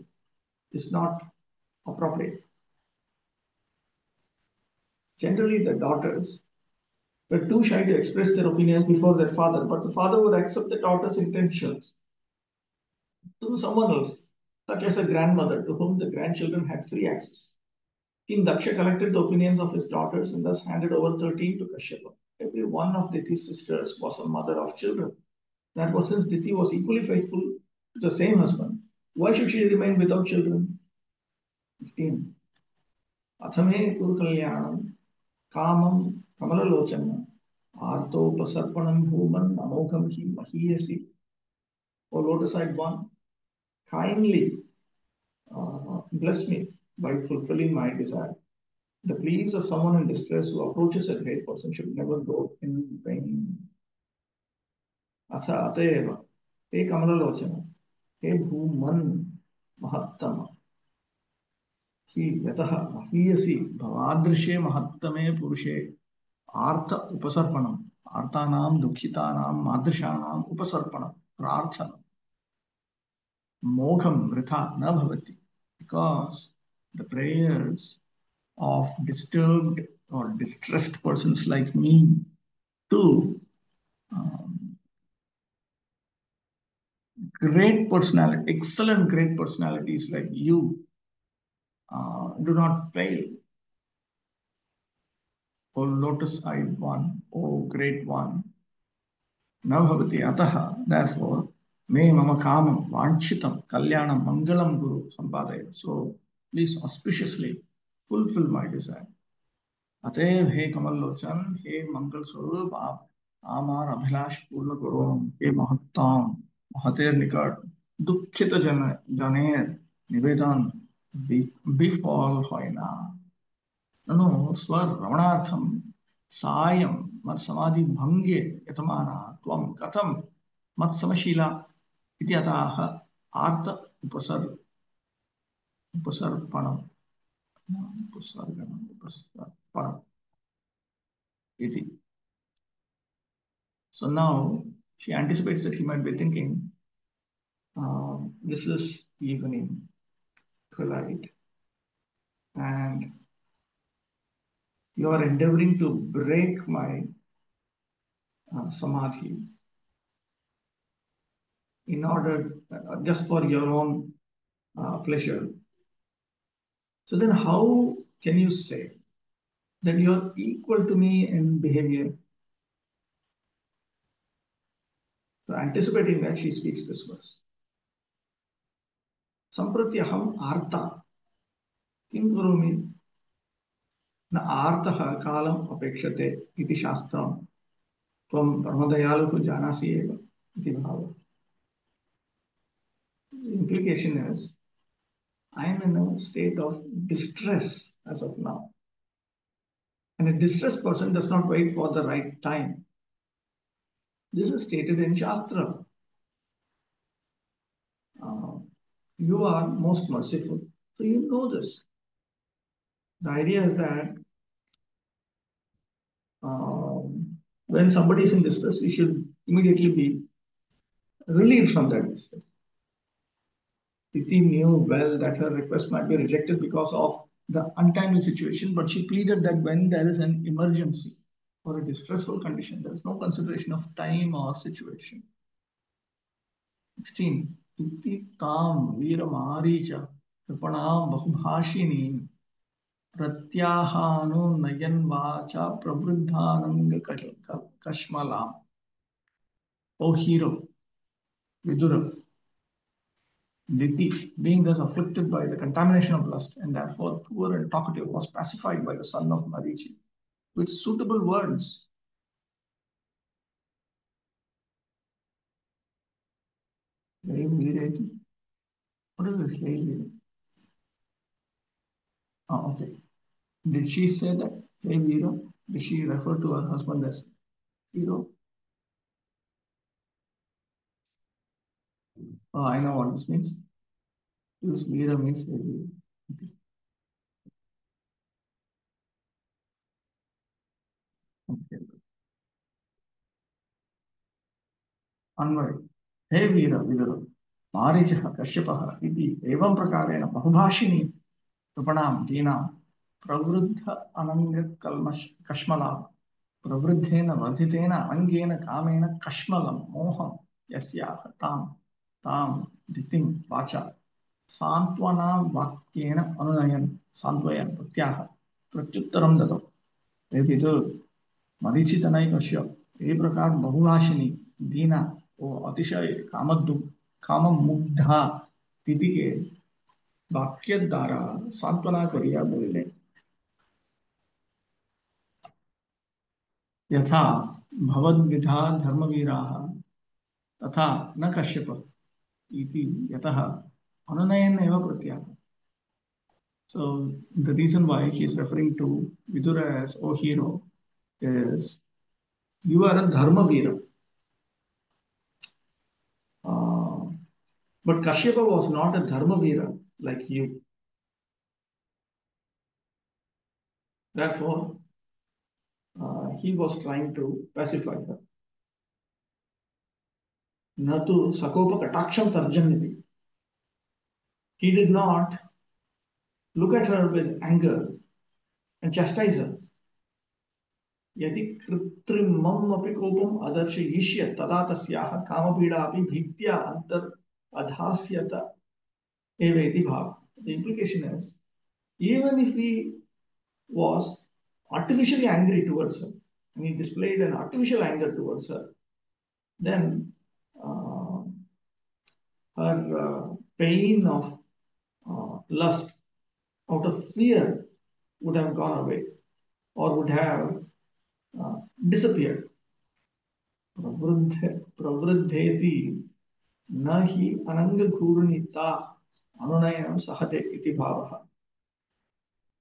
is not appropriate. Generally, the daughters were too shy to express their opinions before their father, but the father would accept the daughter's intentions to someone else, such as a grandmother to whom the grandchildren had free access. King Daksha collected the opinions of his daughters and thus handed over 13 to Kashyapa. Every one of Diti's sisters was a mother of children. That was since Diti was equally faithful to the same husband. Why should she remain without children? 15. Athame Kurukalyanam Kamam Kamalalochana Artopasarpanam Bhuman Amogham Hi Mahiyasi. O lotus-eyed one, kindly bless me by fulfilling my desire. The pleas of someone in distress who approaches a great person should never go in vain. Atha ateva, he kamalalochana, he bhuman mahattama, he yataha mahiyasi bhavadrishe mahattame purushe artha upasarpanam, artanam dukhitanam madrishanam upasarpanam, prarthana, mogham vritha na bhavati. Because the prayers of disturbed or distressed persons like me to great personality, excellent great personalities like you do not fail. O lotus-eyed one, O great one, न भवति अतः therefore मे मम कामं वाञ्छितं कल्याणं मङ्गलं गुरु सम्पादय. So please auspiciously fulfill my desire. अतएव हे कमल लोचन, हे मंगल स्वरूप, आप आमार अभिलाष पूर्ण करो. हे महत्ताम महतेर निकट दुखित जनेर निवेदन बिफल হয় না. ननु स्वर रमणार्थम सायं मत् समाधि भंगे यतमाना त्वं कथम मत् समशीला इति अतः आर्त उपसर्पणम उपसर्पणम इति. So now she anticipates that he might be thinking, this is evening, twilight, and you are endeavoring to break my samadhi in order, just for your own pleasure. So then how can you say that you are equal to me in behavior? So anticipating that, she speaks this verse. Sampratyaham arta kim karumi na artah kalam apekshate iti shastram tvam parmadayalu janasi eva iti bhava. The implication is, I am in a state of distress as of now. And a distressed person does not wait for the right time. This is stated in Shastra. You are most merciful. So you know this. The idea is that when somebody is in distress, he should immediately be relieved from that distress. Titi knew well that her request might be rejected because of the untimely situation, but she pleaded that when there is an emergency or a distressful condition, there is no consideration of time or situation. 16. Titi tam veeramaricha kripanam bahubhashini pratyahanu nayan vacha pravruddhananga kashmalam. O hero, Vidura, Diti, being thus afflicted by the contamination of lust and therefore poor and talkative, was pacified by the son of Marichi with suitable words. What is this? Oh, okay. Did she say that? Hey, Veera? Did she refer to her husband as hero? Oh, I know what this means. This Veera means hey, Veera. Okay. Okay. अन्वय हे वीर विदुर मारीचः कश्यपः इति एवं प्रकारेण बहुभाषिणी कृपणां दीनां प्रवृद्ध अनङ्गकल्मष कश्मलां प्रवृद्धेन वर्धितेन अनङ्गेन कामेन कश्मलं मोहं यस्याः तां तां दितिं वाचा सान्त्वना वाक्येन अनुनयन् सान्त्वयन् प्रत्याह प्रत्युत्तरं ददौ. हे विदुर मरीचि तनय कश्यप, ये प्रकार बहुभाषिणी दीना वो अतिशय काम मुग्धा तिथि के वाक्य द्वारा सांत्वना करिया बोले, यथा भवद्विधा धर्मवीराः तथा न कश्यप इति यतः अनुनयन एव प्रत्याह. So the reason why he is referring to Vidura as O hero is you are a dharmavira. But Kashyapa was not a dharmavira like you. Therefore, he was trying to pacify her. Natu sakopa kataksham tarjaniti. He did not look at her with anger and chastise her. Yadi kritrimam api kopam adarshayishyat tada tasyaha kamapida api bhiktya antar adhasyata eveti bhava. The implication is, even if he was artificially angry towards her, and he displayed an artificial anger towards her, then uh, her pain of lust out of fear would have gone away or would have disappeared. प्रवृद्धेति न हि अनंगघूर्णिता अनुनयनम सहते इति भावः.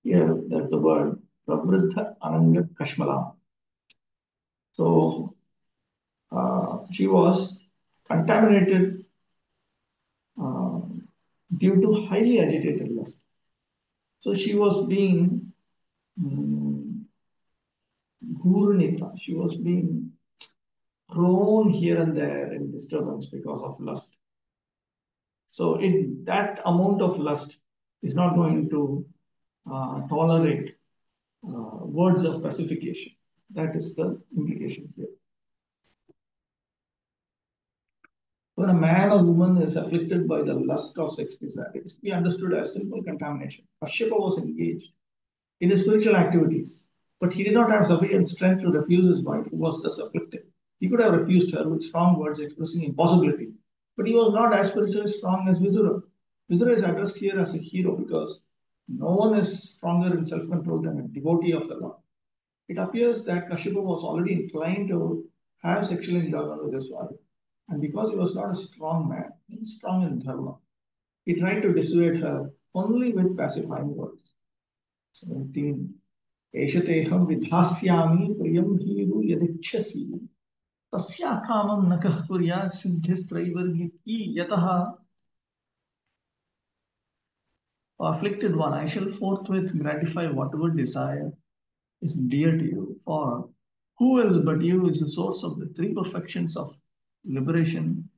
Here, that the word pravriddha ananga kashmala. So she was contaminated uh, due to highly agitated lust. So she was being ghurnita. She was being thrown here and there in disturbance because of lust. So that amount of lust is not going to tolerate words of pacification. That is the implication here. When a man or woman is afflicted by the lust of sex desire, it is to be understood as simple contamination. Kashyapa was engaged in his spiritual activities, but he did not have sufficient strength to refuse his wife, who was thus afflicted. He could have refused her with strong words expressing impossibility, but he was not as spiritually strong as Vidura. Vidura is addressed here as a hero because no one is stronger in self control than a devotee of the Lord. It appears that Kashyapa was already inclined to have sexual enjoyment with his wife. And because he was not a strong man, strong in dharma, he tried to dissuade her only with pacifying words. 17. Eshateham vidhasyami priyam hiru yadikshasi tasya kamam nakah kuryat siddhistraivargiki yataha. Afflicted one, I shall forthwith gratify whatever desire is dear to you. For who else but you is the source of the three perfections of liberation?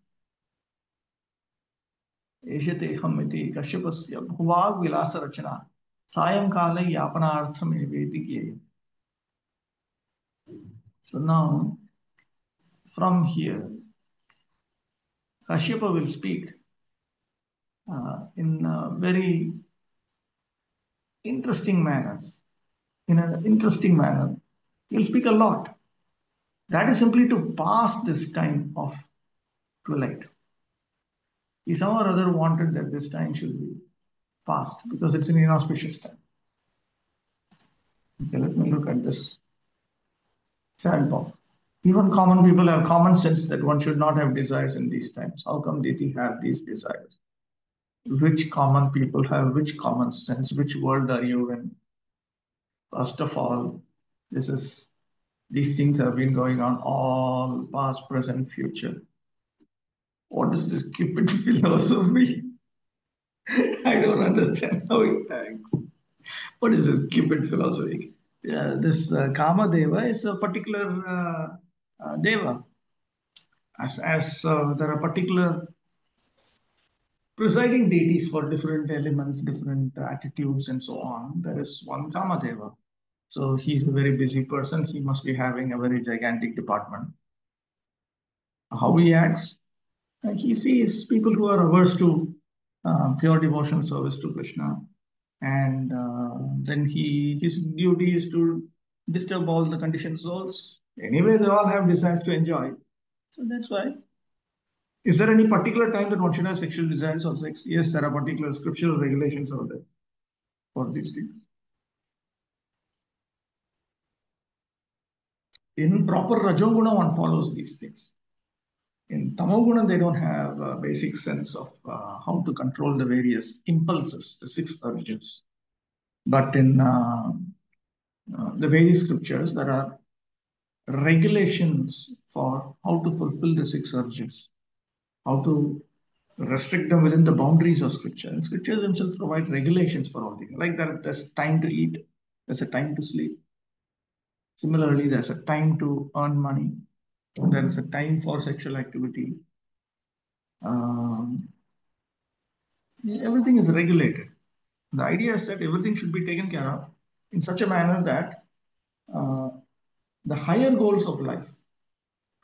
Eshateham iti kashyapasya bhuvag vilasa rachana sayamkala yapanartham evedikye. So now, from here, Kashyapa will speak in very interesting manners. In an interesting manner, he'll speak a lot. That is simply to pass this time of twilight. He somehow or other wanted that this time should be passed because it's an inauspicious time. Okay, let me look at this sad box. Even common people have common sense that one should not have desires in these times. How come Diti have these desires? Which common people have which common sense? Which world are you in? First of all, these things have been going on all past, present, future. What is this Cupid philosophy? I don't understand how it acts. What is this Cupid philosophy? This Kama Deva is a particular Deva. As there are particular presiding deities for different elements, different attitudes, and so on, there is one Kama Deva. So he's a very busy person. He must be having a very gigantic department. How he acts, he sees people who are averse to pure devotional service to Krishna, and then his duty is to disturb all the conditioned souls. Anyway, they all have desires to enjoy. So that's why. Is there any particular time that one should have sexual desires or sex? Yes, there are particular scriptural regulations out there for these things. In proper Rajoguna, one follows these things. In Tamoguna, they don't have a basic sense of how to control the various impulses, the six urges. But in the various scriptures, there are regulations for how to fulfill the six urges, how to restrict them within the boundaries of scripture. And scriptures themselves provide regulations for all things. Like there's time to eat, there's a time to sleep. Similarly, there's a time to earn money, there is a time for sexual activity. Um, everything is regulated. The idea is that everything should be taken care of in such a manner that the higher goals of life,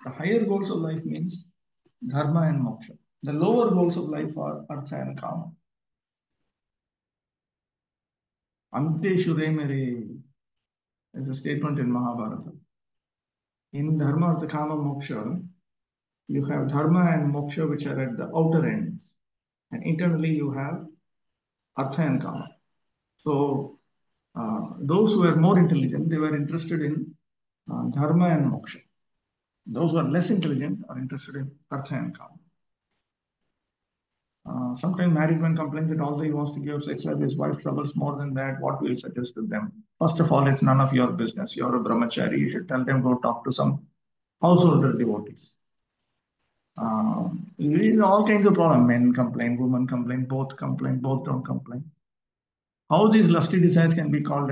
the higher goals of life means dharma and moksha. The lower goals of life are artha and kama. Ante shure mere. There's a statement in Mahabharata. In Dharma, Artha, Kama, Moksha, you have Dharma and Moksha which are at the outer ends. And internally you have Artha and Kama. So those who were more intelligent, they were interested in Dharma and Moksha. Those who are less intelligent are interested in Artha and Kama. Sometimes married men complain that although he wants to give sex life, his wife troubles more than that. What will you suggest to them? First of all, it's none of your business. You're a brahmachari. You should tell them go talk to some householder devotees. All kinds of problems. Men complain, women complain, both don't complain. How these lusty desires can be called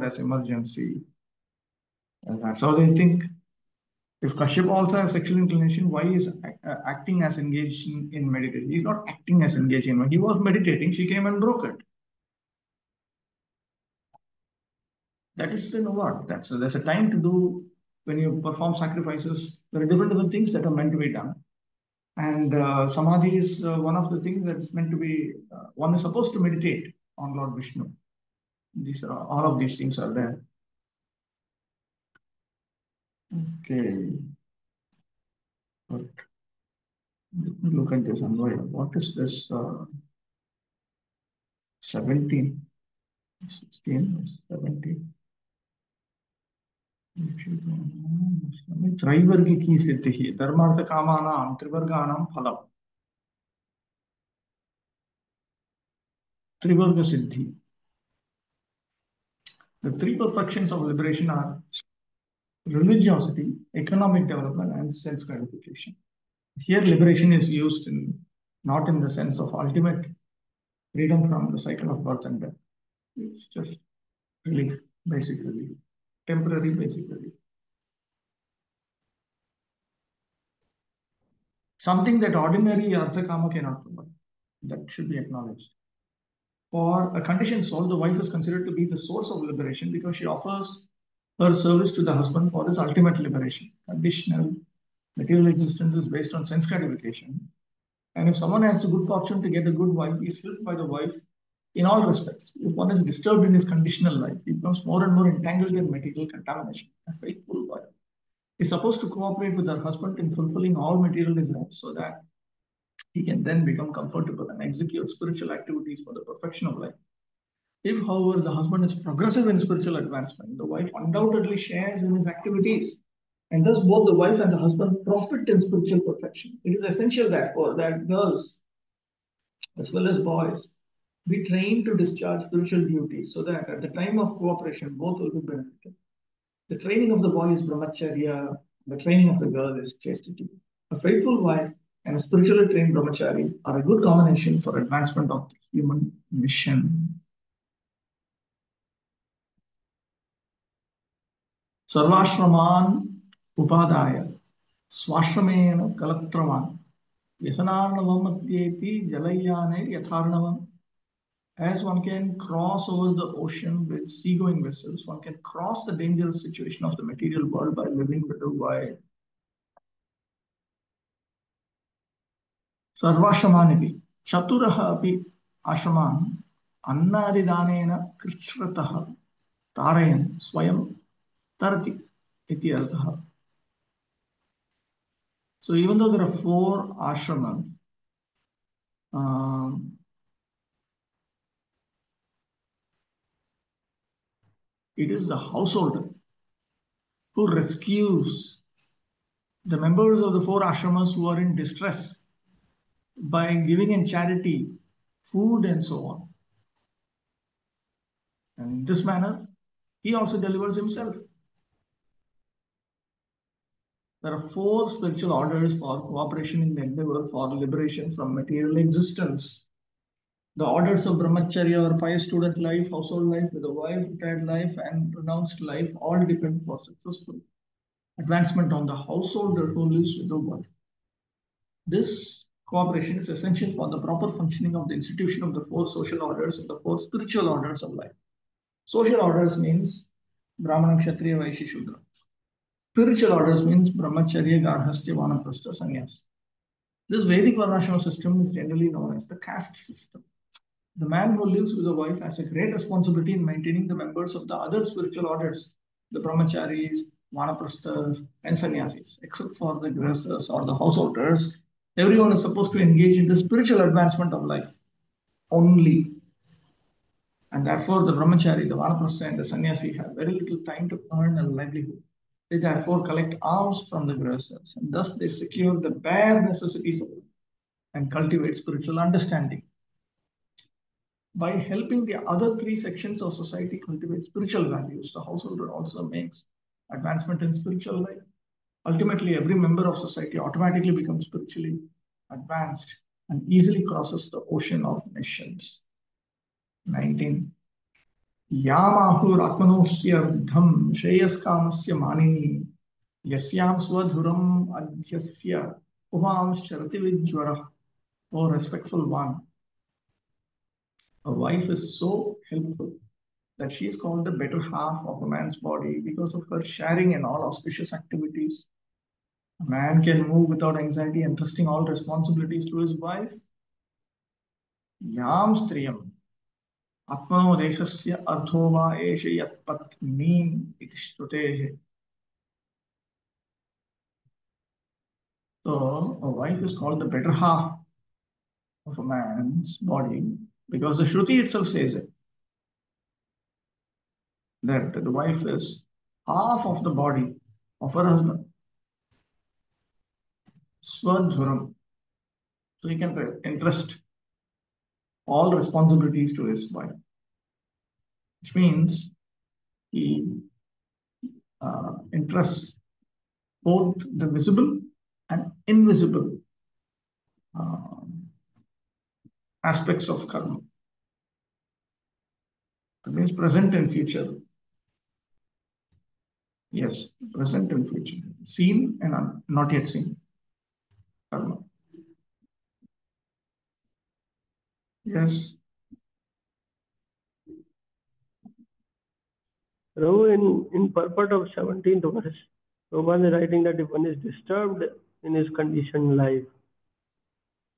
as emergency? And that's how they think. If Kashyap also has sexual inclination, why is acting as engaged in meditation? He's not acting as engaged in. When he was meditating, she came and broke it. That is what? There's a time to do when you perform sacrifices. There are different things that are meant to be done. And samadhi is one of the things that's meant to be, one is supposed to meditate on Lord Vishnu. All of these things are there. Okay. But let me look at this Anvaya. What is this 17? 16, 17. त्रैवर्गिकी सिद्धिः धर्मार्थकामानां त्रिवर्गाणां फलम् त्रिवर्ग siddhi. The three perfections of liberation are religiosity, economic development, and sense gratification. Here, liberation is used not in the sense of ultimate freedom from the cycle of birth and death. It's just relief, basic relief, temporary basic relief. Something that ordinary Artha Kama cannot provide. That should be acknowledged. For a conditioned soul, the wife is considered to be the source of liberation because she offers her service to the husband for his ultimate liberation. Conditional material existence is based on sense gratification. And if someone has the good fortune to get a good wife, he is helped by the wife in all respects. If one is disturbed in his conditional life, he becomes more and more entangled in material contamination. A faithful wife is supposed to cooperate with her husband in fulfilling all material desires so that he can then become comfortable and execute spiritual activities for the perfection of life. If, however, the husband is progressive in spiritual advancement, the wife undoubtedly shares in his activities. And thus both the wife and the husband profit in spiritual perfection. It is essential that girls, as well as boys, be trained to discharge spiritual duties so that at the time of cooperation, both will be benefited. The training of the boy is brahmacharya, the training of the girl is chastity. A faithful wife and a spiritually trained brahmachari are a good combination for advancement of the human mission. Sarvashraman upadaya swashramena kalatravan yasanarnavamatyeti jalayane yatharnavam. As one can cross over the ocean with seagoing vessels, one can cross the dangerous situation of the material world by living with the wife. Sarvashramanipi Chaturaha api ashraman annadidanena krishratah tarayan swayam tarati iti arthaha. So even though there are 4 ashramas, it is the householder who rescues the members of the 4 ashramas who are in distress by giving in charity, food, and so on. And in this manner, he also delivers himself. There are 4 spiritual orders for cooperation in the endeavor for liberation from material existence. The orders of brahmacharya or pious student life, household life with a wife, retired life, and renounced life all depend for successful advancement on the householder who lives with the wife. This cooperation is essential for the proper functioning of the institution of the 4 social orders and the 4 spiritual orders of life. Social orders means Brahmana, Kshatriya, Vaishya, Shudra. Spiritual orders means Brahmacharya, Garhastya, Vanaprastha, Sannyas. This Vedic Varnashrama system is generally known as the caste system. The man who lives with a wife has a great responsibility in maintaining the members of the other spiritual orders, the brahmacharis, vanaprasthas, and sannyasis. Except for the grihasthas or the householders, everyone is supposed to engage in the spiritual advancement of life only. And therefore, the brahmachari, the vanaprastha, and the sannyasi have very little time to earn a livelihood. They therefore collect alms from the grihasthas, and thus they secure the bare necessities of life and cultivate spiritual understanding. By helping the other three sections of society cultivate spiritual values, the householder also makes advancement in spiritual life. Ultimately, every member of society automatically becomes spiritually advanced and easily crosses the ocean of nations. 19. Yamahuratmanohyardham shreyaskamasya manini yasyam swadhuram adhyasya umam sharati vidvara. O respectful one, a wife is so helpful that she is called the better half of a man's body because of her sharing in all auspicious activities. A man can move without anxiety, entrusting all responsibilities to his wife. Yam striyam atmano deshasya artho va esha yat patni iti shrutehe. So, a wife is called the better half of a man's body because the Shruti itself says it, that the wife is half of the body of her husband. Swadhuram. So he can entrust all responsibilities to his wife, which means he entrusts both the visible and invisible aspects of karma. That means present and future. Yes, present and future. Seen and not yet seen karma. Yes. In purport of 17th verse, Prabhupada is writing that if one is disturbed in his conditioned life,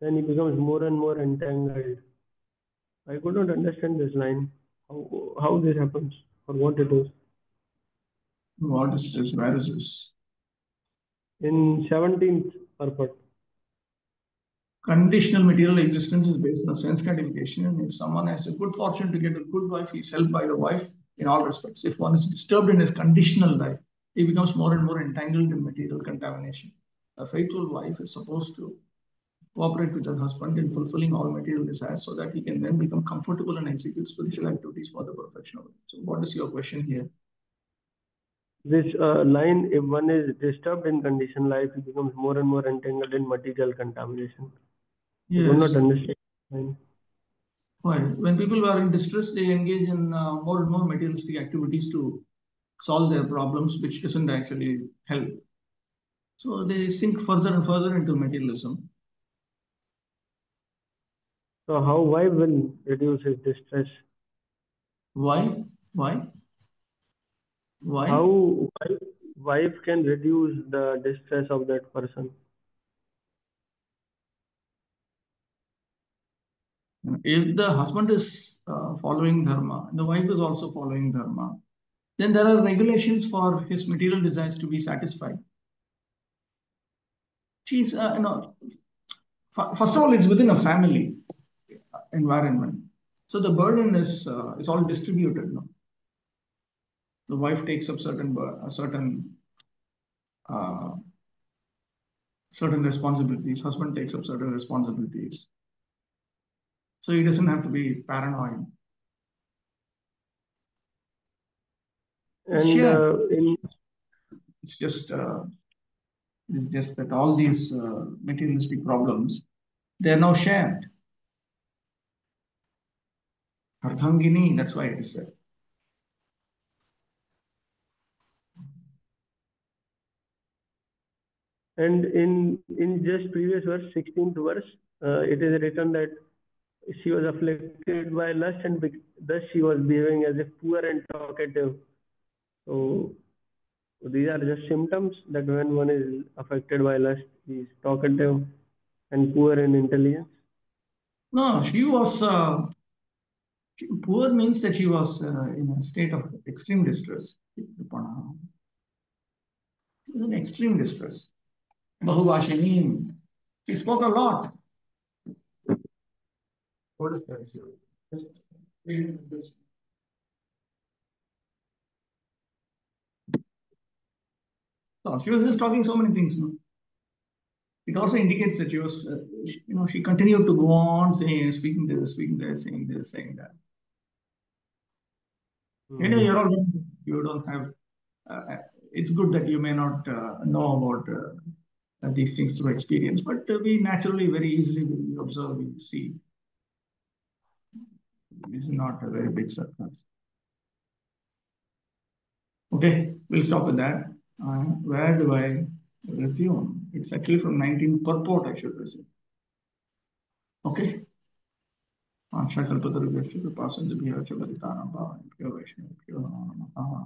then he becomes more and more entangled. I could not understand this line, how this happens, or what it is. What is this? Where is this? In 17th purport. Conditional material existence is based on sense gratification, and if someone has a good fortune to get a good wife, he is helped by the wife in all respects. If one is disturbed in his conditional life, he becomes more and more entangled in material contamination. A faithful wife is supposed to cooperate with her husband in fulfilling all material desires so that he can then become comfortable and execute spiritual activities for the perfection of it. So, what is your question here? This line, if one is disturbed in conditioned life, he becomes more and more entangled in material contamination. Yes. I do not understand. Why? When people are in distress, they engage in more and more materialistic activities to solve their problems, which doesn't actually help. So they sink further and further into materialism. So how wife will reduce his distress? Why? How wife can reduce the distress of that person? If the husband is following dharma and the wife is also following dharma, then there are regulations for his material desires to be satisfied. She's, first of all, it's within a family environment, so the burden is all distributed. No? The wife takes up certain responsibilities. Husband takes up certain responsibilities. So he doesn't have to be paranoid. And it's just that all these materialistic problems, they are now shared. Ardhangini, that's why it is said. And in just previous verse, 16th verse, it is written that she was afflicted by lust and thus she was behaving as if poor and talkative. So these are just symptoms that when one is affected by lust, he is talkative and poor in intelligence. No, she was Poor means that she was in a state of extreme distress. She was in extreme distress. Bahuvashinim. She spoke a lot. What is that? So she was just talking so many things. No? It also indicates that she was, she continued to go on saying, speaking this, saying this, saying that. You're all, you don't have. It's good that you may not know about these things through experience, but we naturally, very easily, we observe, we see. This is not a very big surprise. Okay, we'll stop with that. Where do I resume? It's actually from 19 purport, I should resume. Okay. Ansha kalpatarubhyasya kripasindu bhyacha paritanam bhavam pyo vaishnava pyo namo namaha.